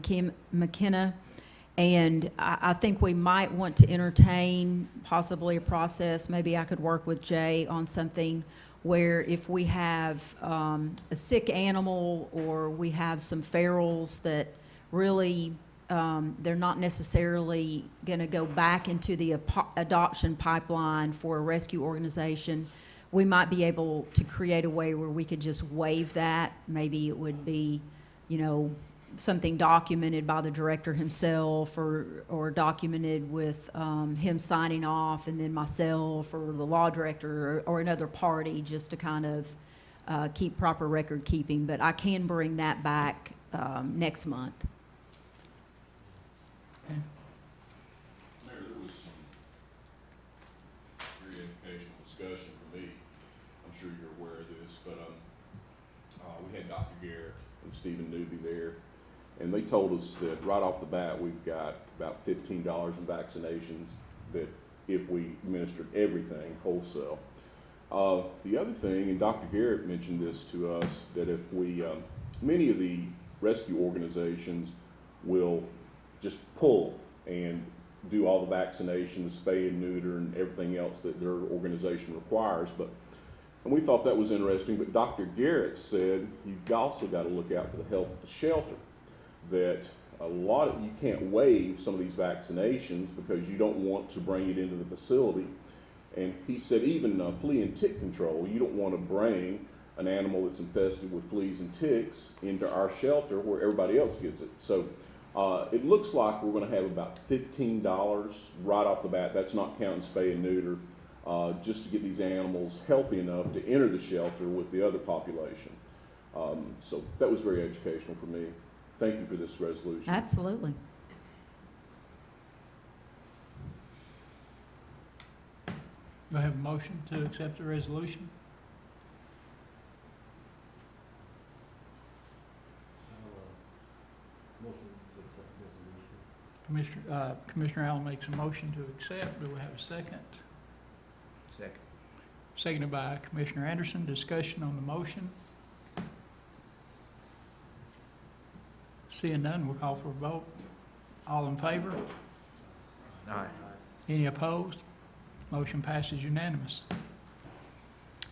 G: McKenna, and I think we might want to entertain possibly a process. Maybe I could work with Jay on something where if we have a sick animal, or we have some ferals that really they're not necessarily going to go back into the adoption pipeline for a rescue organization, we might be able to create a way where we could just waive that. Maybe it would be, you know, something documented by the director himself, or documented with him signing off, and then myself or the law director or another party, just to kind of keep proper record keeping. But I can bring that back next month.
M: Mayor, there was some very educational discussion for me. I'm sure you're aware of this, but we had Dr. Garrett and Stephen Newby there, and they told us that right off the bat we've got about $15 in vaccinations, that if we administered everything wholesale. The other thing, and Dr. Garrett mentioned this to us, that if we, many of the rescue organizations will just pull and do all the vaccinations, spay and neuter, and everything else that their organization requires. And we thought that was interesting, but Dr. Garrett said you've also got to look out for the health of the shelter, that you can't waive some of these vaccinations because you don't want to bring it into the facility. And he said even flea and tick control, you don't want to bring an animal that's infested with fleas and ticks into our shelter where everybody else gets it. So it looks like we're going to have about $15 right off the bat. That's not counting spay and neuter, just to get these animals healthy enough to enter the shelter with the other population. So that was very educational for me. Thank you for this resolution.
G: Absolutely.
C: Do I have a motion to accept the resolution?
D: Motion to accept the resolution.
C: Commissioner Allen makes a motion to accept. Do we have a second?
F: Second.
C: Seconded by Commissioner Anderson. Discussion on the motion. Seeing none, we'll call for a vote. All in favor?
F: Aye.
C: Any opposed? Motion passes unanimous.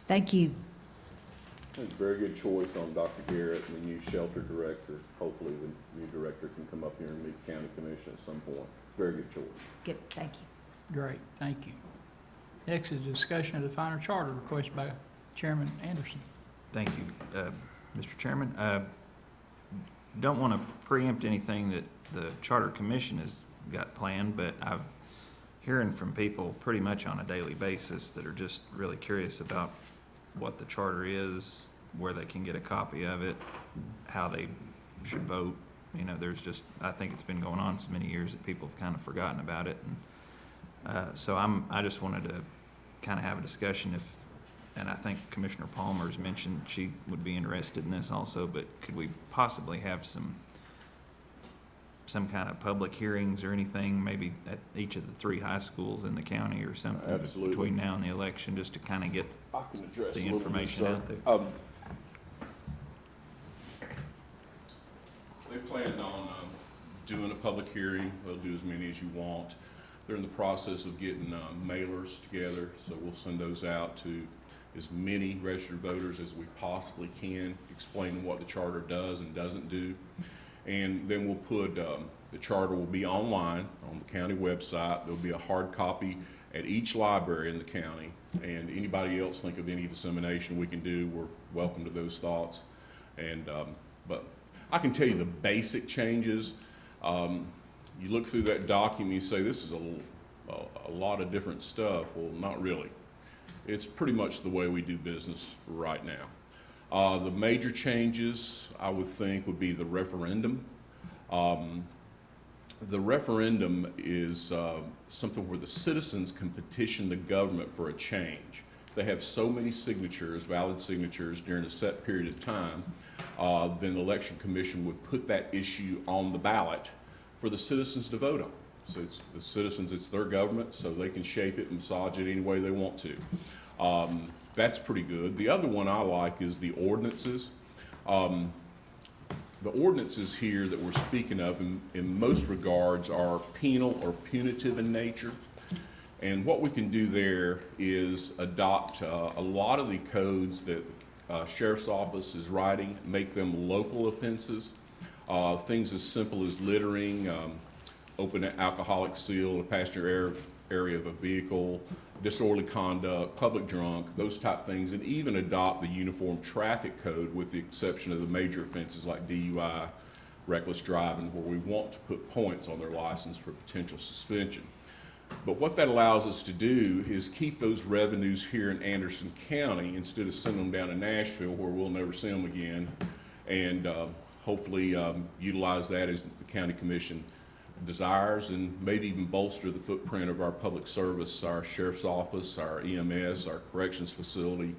G: Thank you.
M: It's a very good choice on Dr. Garrett, the new shelter director. Hopefully the new director can come up here and meet the county commission at some point. Very good choice.
G: Good, thank you.
C: Great, thank you. Next is discussion of the final charter requested by Chairman Anderson.
F: Thank you, Mr. Chairman. Don't want to preempt anything that the Charter Commission has got planned, but I'm hearing from people pretty much on a daily basis that are just really curious about what the charter is, where they can get a copy of it, how they should vote. You know, there's just, I think it's been going on so many years that people have kind of forgotten about it. And so I just wanted to kind of have a discussion and I think Commissioner Palmer's mentioned she would be interested in this also, but could we possibly have some kind of public hearings or anything, maybe at each of the 3 high schools in the county or something?
M: Absolutely.
F: Between now and the election, just to kind of get
M: I can address
F: the
M: a little bit,
F: information
M: sir.
F: out there.
M: They plan on doing a public hearing. They'll do as many as you want. They're in the process of getting mailers together, so we'll send those out to as many registered voters as we possibly can, explaining what the charter does and doesn't do. And then we'll put, the charter will be online on the county website. There'll be a hard copy at each library in the county. And anybody else think of any dissemination we can do, we're welcome to those thoughts. And, but I can tell you the basic changes. You look through that document, you say, this is a lot of different stuff. Well, not really. It's pretty much the way we do business right now. The major changes, I would think, would be the referendum. The referendum is something where the citizens can petition the government for a change. They have so many signatures, valid signatures, during a set period of time, then the Election Commission would put that issue on the ballot for the citizens to vote on. So it's the citizens, it's their government, so they can shape it and massage it any way they want to. That's pretty good. The other one I like is the ordinances. The ordinances here that we're speaking of in most regards are penal or punitive in nature. And what we can do there is adopt a lot of the codes that Sheriff's Office is writing, make them local offenses. Things as simple as littering, open alcoholic seal in a passenger area of a vehicle, disorderly conduct, public drunk, those type things, and even adopt the uniform traffic code with the exception of the major offenses like DUI, reckless driving, where we want to put points on their license for potential suspension. But what that allows us to do is keep those revenues here in Anderson County instead of sending them down to Nashville where we'll never see them again, and hopefully utilize that as the county commission desires, and maybe even bolster the footprint of our public service, our sheriff's office, our EMS, our corrections facility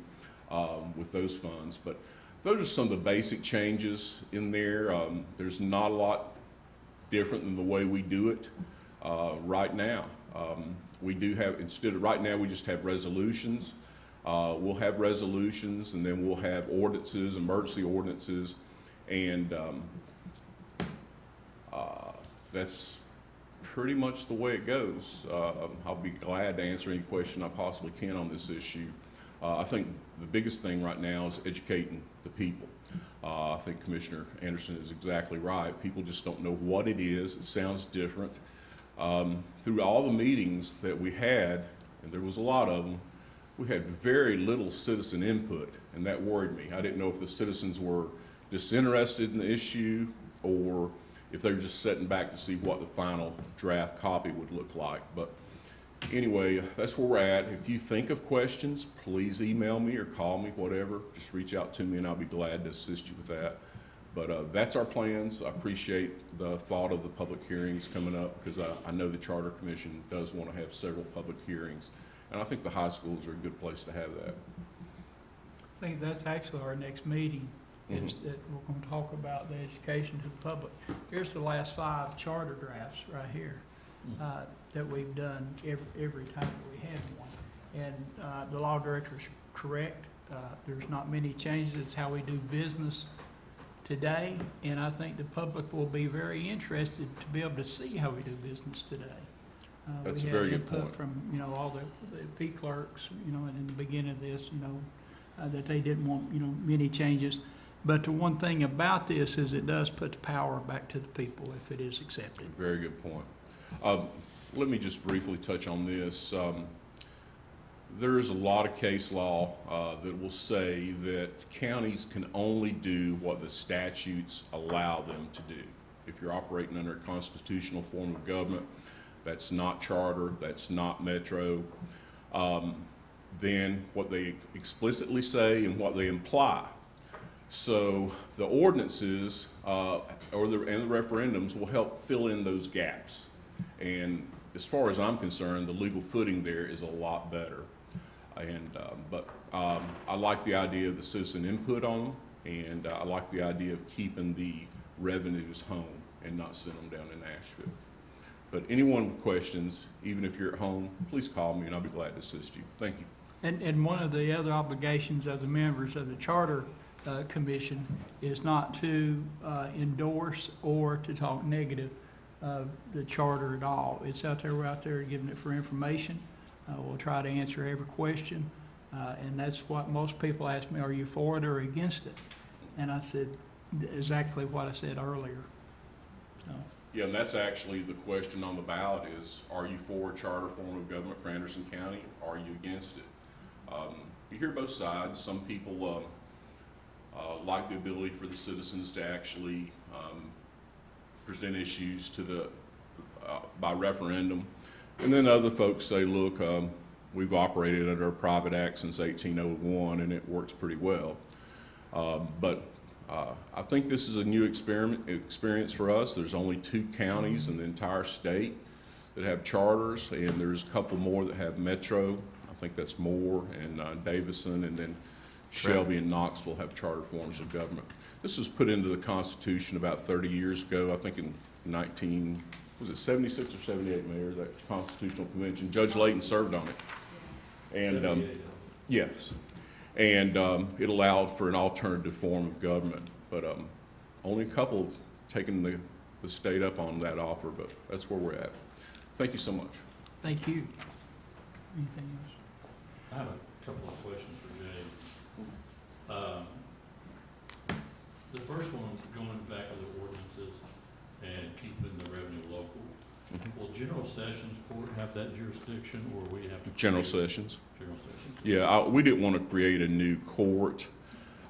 M: with those funds. But those are some of the basic changes in there. There's not a lot different than the way we do it right now. We do have, instead of right now, we just have resolutions. We'll have resolutions, and then we'll have ordinances, emergency ordinances, and that's pretty much the way it goes. I'll be glad to answer any question I possibly can on this issue. I think the biggest thing right now is educating the people. I think Commissioner Anderson is exactly right. People just don't know what it is. It sounds different. Through all the meetings that we had, and there was a lot of them, we had very little citizen input, and that worried me. I didn't know if the citizens were disinterested in the issue or if they were just sitting back to see what the final draft copy would look like. But anyway, that's where we're at. If you think of questions, please email me or call me, whatever. Just reach out to me and I'll be glad to assist you with that. But that's our plans. I appreciate the thought of the public hearings coming up because I know the Charter Commission does want to have several public hearings. And I think the high schools are a good place to have that.
C: I think that's actually our next meeting, is that we're going to talk about the education to the public. Here's the last 5 charter drafts right here that we've done every time that we had one. And the law director is correct. There's not many changes. It's how we do business. today, and I think the public will be very interested to be able to see how we do business today.
M: That's a
C: We
M: very
C: had
M: good point.
C: input from, you know, all the fee clerks, you know, and in the beginning of this, you know, that they didn't want, you know, many changes. But the one thing about this is it does put the power back to the people if it is accepted.
M: Very good point. Let me just briefly touch on this. There's a lot of case law that will say that counties can only do what the statutes allow them to do. If you're operating under a constitutional form of government, that's not charter, that's not metro, then what they explicitly say and what they imply. So the ordinances and the referendums will help fill in those gaps. And as far as I'm concerned, the legal footing there is a lot better. But I like the idea of the citizen input on them, and I like the idea of keeping the revenues home and not send them down to Nashville. But anyone with questions, even if you're at home, please call me and I'll be glad to assist you. Thank you.
C: And one of the other obligations of the members of the Charter Commission is not to endorse or to talk negative of the charter at all. It's out there, we're out there giving it for information. We'll try to answer every question. And that's what most people ask me, are you for it or against it? And I said exactly what I said earlier. So.
M: Yeah, and that's actually the question on the ballot is, are you for a charter form of government for Anderson County? Are you against it? You hear both sides. Some people like the ability for the citizens to actually present issues to the by referendum. And then other folks say, look, we've operated under a private act since 1801 and it works pretty well. But I think this is a new experience for us. There's only 2 counties in the entire state that have charters, and there's a couple more that have metro. I think that's Moore and Davison, and then Shelby and Knoxville have charter forms of government. This was put into the Constitution about 30 years ago, I think in 76 or 78, Mayor, that Constitutional Convention. Judge Layton served on it. And yes. And it allowed for an alternative form of government. But only a couple have taken the state up on that offer, but that's where we're at. Thank you so much.
C: Thank you. Anything else?
J: I have a couple of questions for Jay. The first one, going back to the ordinances and keeping the revenue local. Will General Sessions Court have that jurisdiction, or we have to?
M: General Sessions.
J: General Sessions.
M: Yeah, we didn't want to create a new court.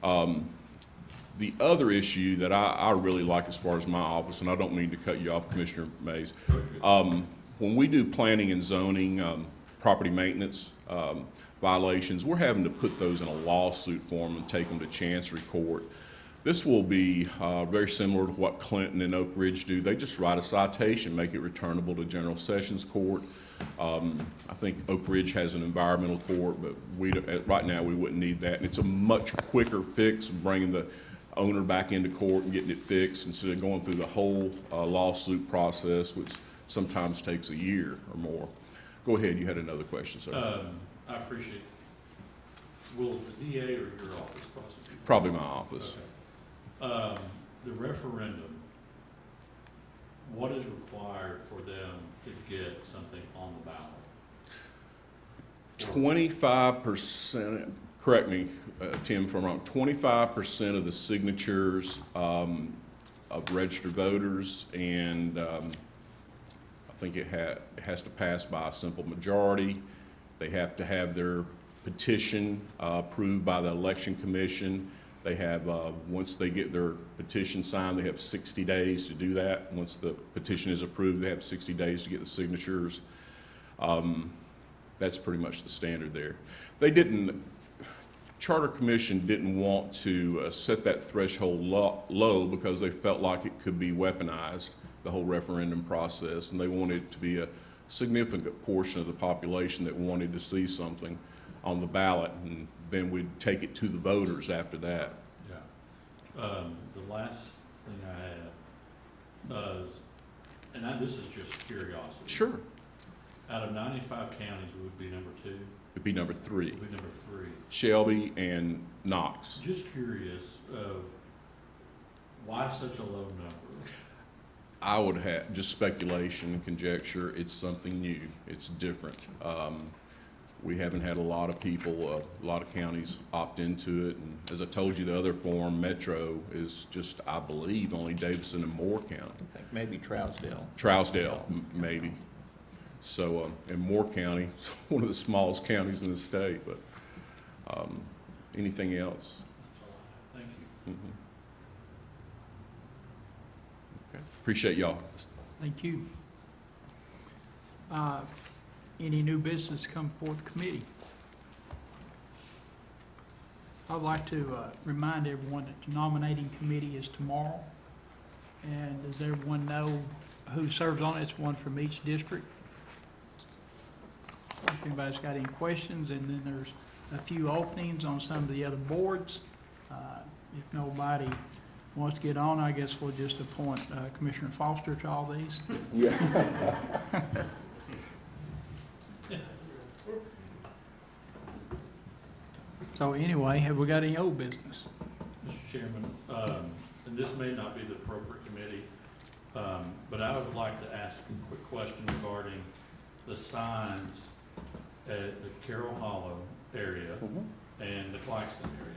M: The other issue that I really like as far as my office, and I don't mean to cut you off, Commissioner Mays, when we do planning and zoning, property maintenance violations, we're having to put those in a lawsuit form and take them to Chancery Court. This will be very similar to what Clinton and Oak Ridge do. They just write a citation, make it returnable to General Sessions Court. I think Oak Ridge has an environmental court, but right now we wouldn't need that. And it's a much quicker fix of bringing the owner back into court and getting it fixed instead of going through the whole lawsuit process, which sometimes takes a year or more. Go ahead, you had another question, sir.
J: I appreciate it. Will the DA or your office prosecute?
M: Probably my office.
J: Okay. The referendum, what is required for them to get something on the ballot?
M: 25%, correct me, Tim, if I'm wrong, 25% of the signatures of registered voters, and I think it has to pass by a simple majority. They have to have their petition approved by the Election Commission. They have, once they get their petition signed, they have 60 days to do that. Once the petition is approved, they have 60 days to get the signatures. That's pretty much the standard there. Charter Commission didn't want to set that threshold low because they felt like it could be weaponized, the whole referendum process, and they wanted it to be a significant portion of the population that wanted to see something on the ballot, and then we'd take it to the voters after that.
J: Yeah. The last thing I had, this is just curiosity.
M: Sure.
J: Out of 95 counties, we would be number 2.
M: It'd be number 3.
J: It would be number 3.
M: Shelby and Knox.
J: Just curious, Why such a low number?
M: I would have, just speculation and conjecture, it's something new, it's different. We haven't had a lot of people, a lot of counties opt into it, and as I told you, the other form, Metro, is just, I believe, only Davidson and Moore County.
F: I think maybe Trousdale.
M: Trousdale, maybe. So, and Moore County, it's one of the smallest counties in the state, but, anything else?
J: That's all I have. Thank you.
M: Okay. Appreciate y'all.
C: Thank you. Any new business come before the committee? I'd like to remind everyone that the nominating committee is tomorrow. And does everyone know who serves on it? It's one from each district. If anybody's got any questions, and then there's a few openings on some of the other boards. If nobody wants to get on, I guess we'll just appoint Commissioner Foster to all these.
M: Yeah.
C: So anyway, have we got any old business?
J: Mr. Chairman, and this may not be the appropriate committee, but I would like to ask a quick question regarding the signs at the Carroll Hollow area and the Claxton area.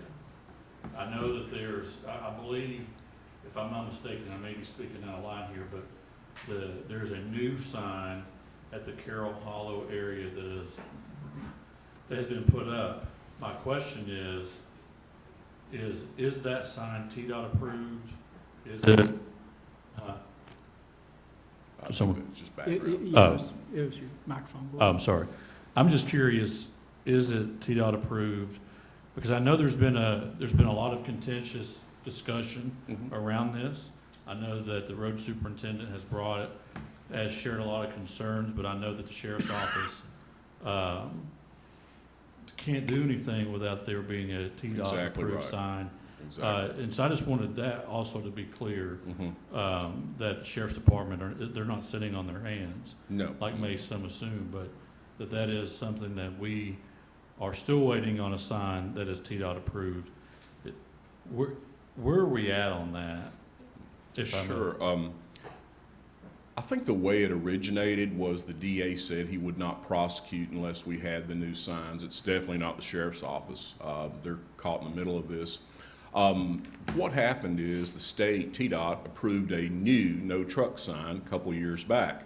J: I know that there's, I believe, if I'm not mistaken, I may be speaking out of line here, but there's a new sign at the Carroll Hollow area that has been put up. My question is that sign TDOT approved? Is it? Someone,
M: It's just
C: It
M: background.
C: was your microphone. Go
J: oh,
C: ahead.
J: I'm sorry. I'm just curious, is it TDOT approved? Because I know there's been a lot of contentious discussion around this. I know that the road superintendent has shared a lot of concerns, but I know that the sheriff's office can't do anything without there being a TDOT
M: Exactly
J: approved
M: right.
J: sign.
M: Exactly.
J: And so I just wanted that also to be clear, that the sheriff's department they're not sitting on their hands,
M: No.
J: like may some assume, but that is something that we are still waiting on a sign that is TDOT approved. Where are we at on that? If I may?
M: Sure. I think the way it originated was the DA said he would not prosecute unless we had the new signs. It's definitely not the sheriff's office. They're caught in the middle of this. What happened is the state, TDOT, approved a new no truck sign a couple years back.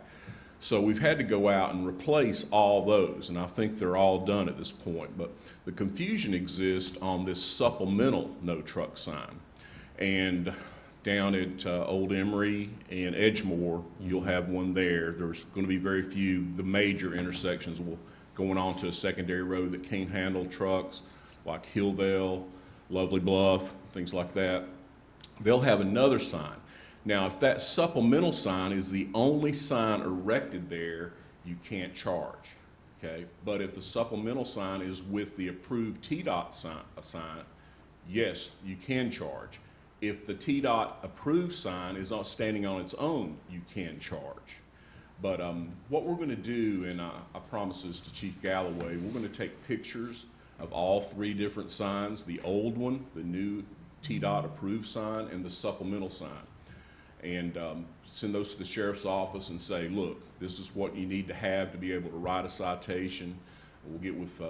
M: So we've had to go out and replace all those, and I think they're all done at this point. But the confusion exists on this supplemental no truck sign. And down at Old Emory and Edgemore, you'll have one there. There's going to be very few. The major intersections will going on to a secondary road that can't handle trucks, like Hillvale, Lovely Bluff, things like that. They'll have another sign. Now, if that supplemental sign is the only sign erected there, you can't charge, okay? But if the supplemental sign is with the approved TDOT sign, yes, you can charge. If the TDOT approved sign is not standing on its own, you can charge. But what we're going to do, and I promise this to Chief Galloway, we're going to take pictures of all three different signs, the old one, the new TDOT approved sign, and the supplemental sign. And send those to the sheriff's office and say, look, this is what you need to have to be able to write a citation. We'll get with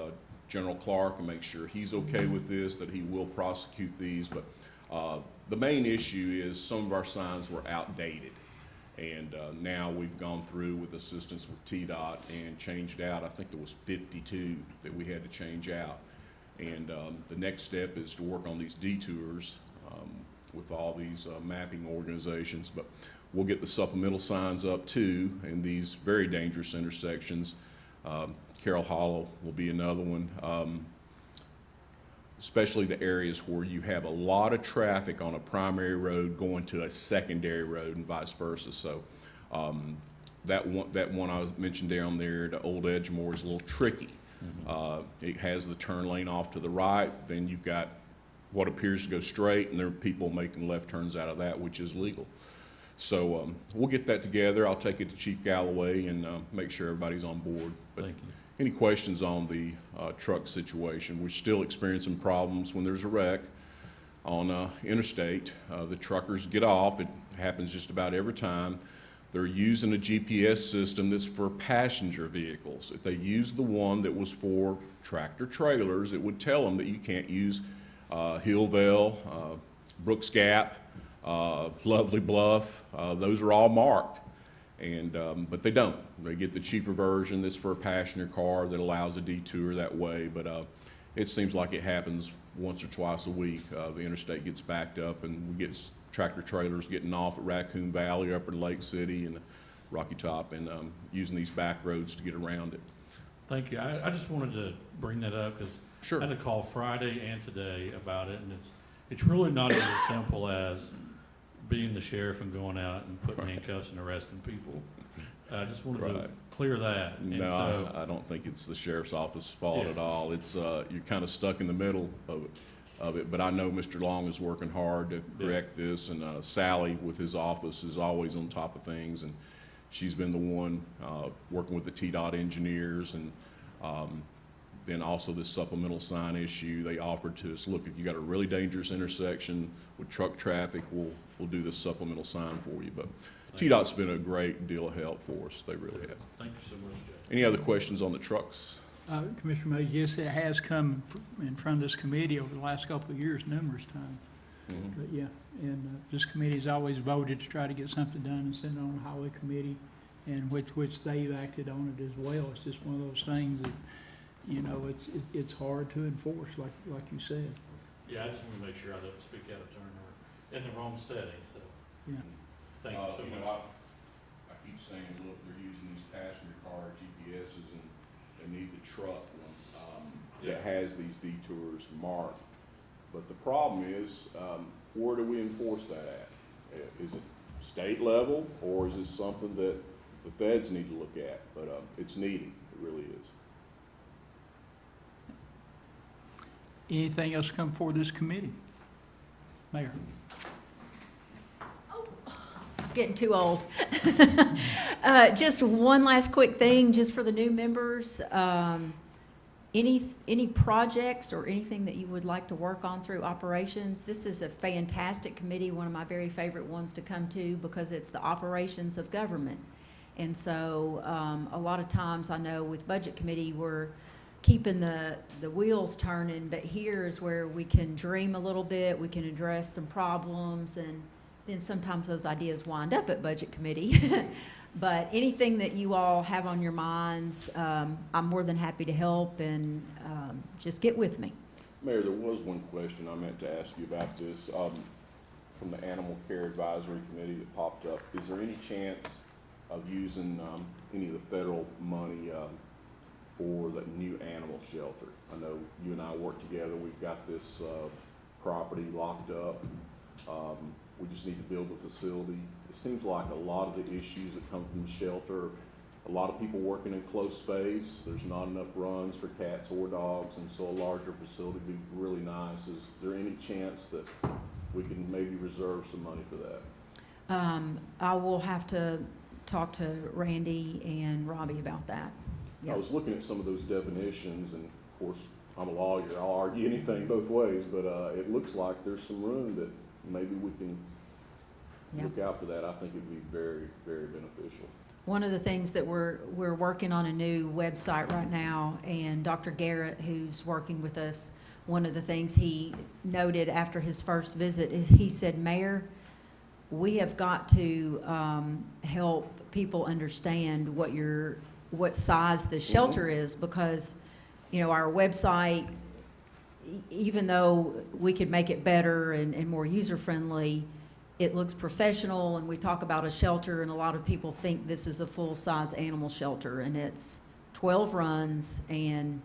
M: General Clark and make sure he's okay with this, that he will prosecute these. But the main issue is some of our signs were outdated. And now we've gone through with assistance with TDOT and changed out, I think there was 52 that we had to change out. And the next step is to work on these detours with all these mapping organizations. But we'll get the supplemental signs up too in these very dangerous intersections. Carroll Hollow will be another one. Especially the areas where you have a lot of traffic on a primary road going to a secondary road and vice versa. So that one I mentioned down there, the Old Edgemore, is a little tricky. It has the turn lane off to the right, then you've got what appears to go straight, and there are people making left turns out of that, which is legal. So we'll get that together. I'll take it to Chief Galloway and make sure everybody's on board. But
J: Thank you.
M: any questions on the truck situation? We're still experiencing problems when there's a wreck. on interstate. The truckers get off. It happens just about every time. They're using a GPS system that's for passenger vehicles. If they use the one that was for tractor trailers, it would tell them that you can't use Hillvale, Brooks Gap, Lovely Bluff. Those are all marked, and but they don't. They get the cheaper version that's for a passenger car that allows a detour that way. But it seems like it happens once or twice a week. The interstate gets backed up, and we get tractor trailers getting off at Raccoon Valley, Upper Lake City, and Rocky Top, and using these back roads to get around it.
J: Thank you. I just wanted to bring that up because
M: Sure.
J: I had a call Friday and today about it, and it's really not as simple as being the sheriff and going out and putting handcuffs and arresting people. I just wanted to
M: Right.
J: clear that. And
M: No,
J: so,
M: I don't think it's the sheriff's office's fault
J: Yeah.
M: at all. It's you're kind of stuck in the middle of it. But I know Mr. Long is working hard to correct this, and Sally with his office is always on top of things, and she's been the one working with the TDOT engineers, and then also this supplemental sign issue. They offered to us, look, if you got a really dangerous intersection with truck traffic, we'll do this supplemental sign for you. But TDOT's been a great deal of help for us. They really have.
J: thank you so much, Jay.
M: Any other questions on the trucks?
C: Commissioner Mays, yes, it has come in front of this committee over the last couple of years numerous times.
M: Mhm.
C: But yeah, and this committee's always voted to try to get something done and send it on the highway committee, and which they've acted on it as well. It's just one of those things that, you know, it's hard to enforce, like you said.
J: Yeah, I just want to make sure I don't speak out of turn or in the wrong setting, so
C: Yeah.
J: thank you so much.
M: I keep saying, look, they're using these passenger car GPSs, and they need the truck that has these detours marked. But the problem is, where do we enforce that at? Is it state level, or is it something that the feds need to look at? But it's needed, it really is.
C: Anything else come before this committee? Mayor?
G: Getting too old. Just one last quick thing, just for the new members. Any projects or anything that you would like to work on through operations? This is a fantastic committee, one of my very favorite ones to come to, because it's the operations of government. And so a lot of times, I know with budget committee, we're keeping the wheels turning, but here is where we can dream a little bit, we can address some problems, and then sometimes those ideas wind up at budget committee. But anything that you all have on your minds, I'm more than happy to help, and just get with me.
M: Mayor, there was one question I meant to ask you about this from the Animal Care Advisory Committee that popped up. Is there any chance of using any of the federal money for the new animal shelter? I know you and I work together. We've got this property locked up. We just need to build a facility. It seems like a lot of the issues that come from the shelter, a lot of people working in closed space. There's not enough runs for cats or dogs, and so a larger facility would be really nice. Is there any chance that we can maybe reserve some money for that?
G: I will have to talk to Randy and Robbie about that.
M: I was looking at some of those definitions, and of course, I'm a lawyer. I'll argue anything both ways, but it looks like there's some room that maybe we can look out for that. I think it'd be very, very beneficial.
G: One of the things that we're working on a new website right now, and Dr. Garrett, who's working with us, one of the things he noted after his first visit is he said, Mayor, we have got to help people understand what size the shelter is, because, you know, our website, even though we could make it better and more user-friendly, it looks professional, and we talk about a shelter, and a lot of people think this is a full-size animal shelter, and it's 12 runs and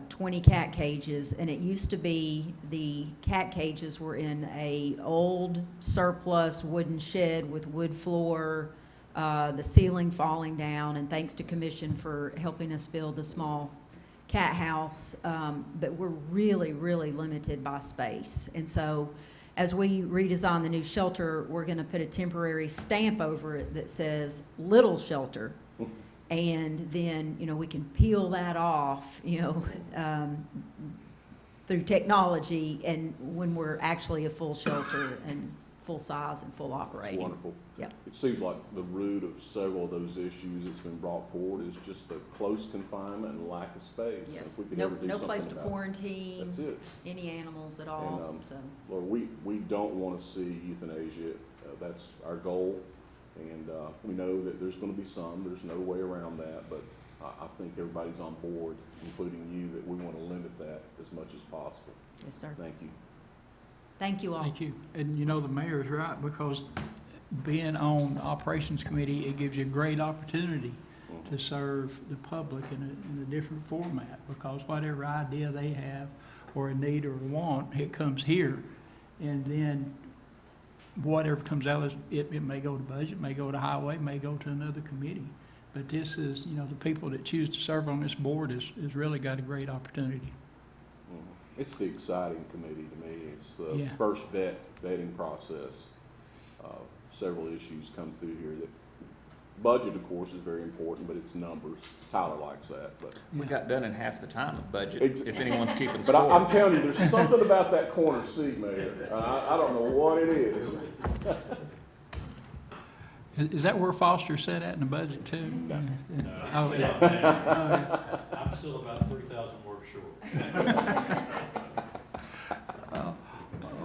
G: 20 cat cages. And it used to be the cat cages were in a old surplus wooden shed with wood floor, the ceiling falling down, and thanks to Commission for helping us build a small cat house, but we're really, really limited by space. And so as we redesign the new shelter, we're going to put a temporary stamp over it that says little shelter. And then, you know, we can peel that off, you know, through technology and when we're actually a full shelter and full size and full
O: It's
G: operating.
O: wonderful.
G: Yep.
O: It seems like the root of several of those issues that's been brought forward is just the close confinement and lack of space. And
G: Yes,
O: if we could
G: no,
O: ever do
G: no
O: something
G: place to
O: about it,
G: quarantine
O: that's it.
G: any animals at all, so.
O: Lord, we don't want to see euthanasia. That's our goal. And we know that there's going to be some. There's no way around that. But I think everybody's on board, including you, that we want to limit that as much as possible.
G: Yes, sir.
O: Thank you.
G: Thank you all.
C: Thank you. And you know, the mayor is right, because being on the operations committee, it gives you a great opportunity to serve the public in a different format, because whatever idea they have or a need or a want, it comes here. And then whatever comes out, it may go to budget, may go to highway, may go to another committee. But this is, you know, the people that choose to serve on this board is really got a great opportunity.
O: It's the exciting committee to me. It's the
C: Yeah.
O: first vetting process. Several issues come through here. That budget, of course, is very important, but it's numbers. Tyler likes that, but.
F: We got done in half the time of budget, if anyone's keeping
O: But
F: score.
O: I'm telling you, there's something about that corner seat, Mayor. I don't know what it is.
C: Is that where Foster sat at in the budget too?
J: No.
C: Oh, yeah.
J: I'm still about 3,000 words short.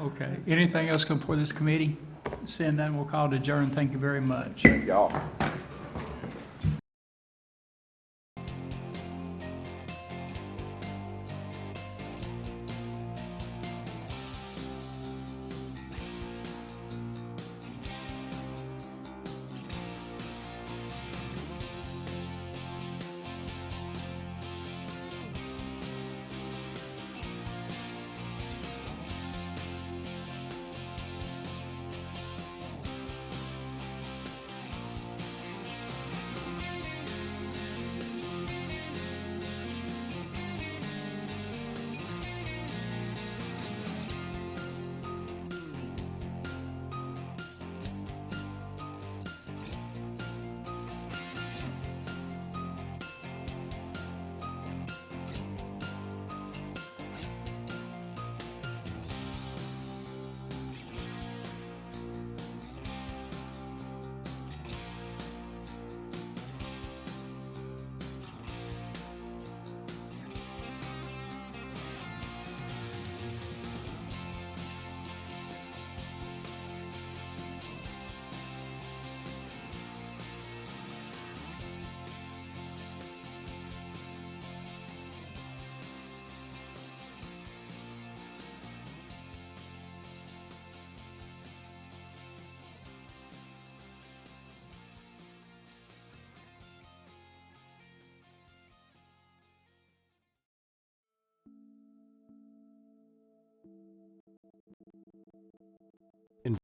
C: Okay. Anything else come before this committee? Seeing none, we'll call to adjourn. Thank you very much.
O: Y'all.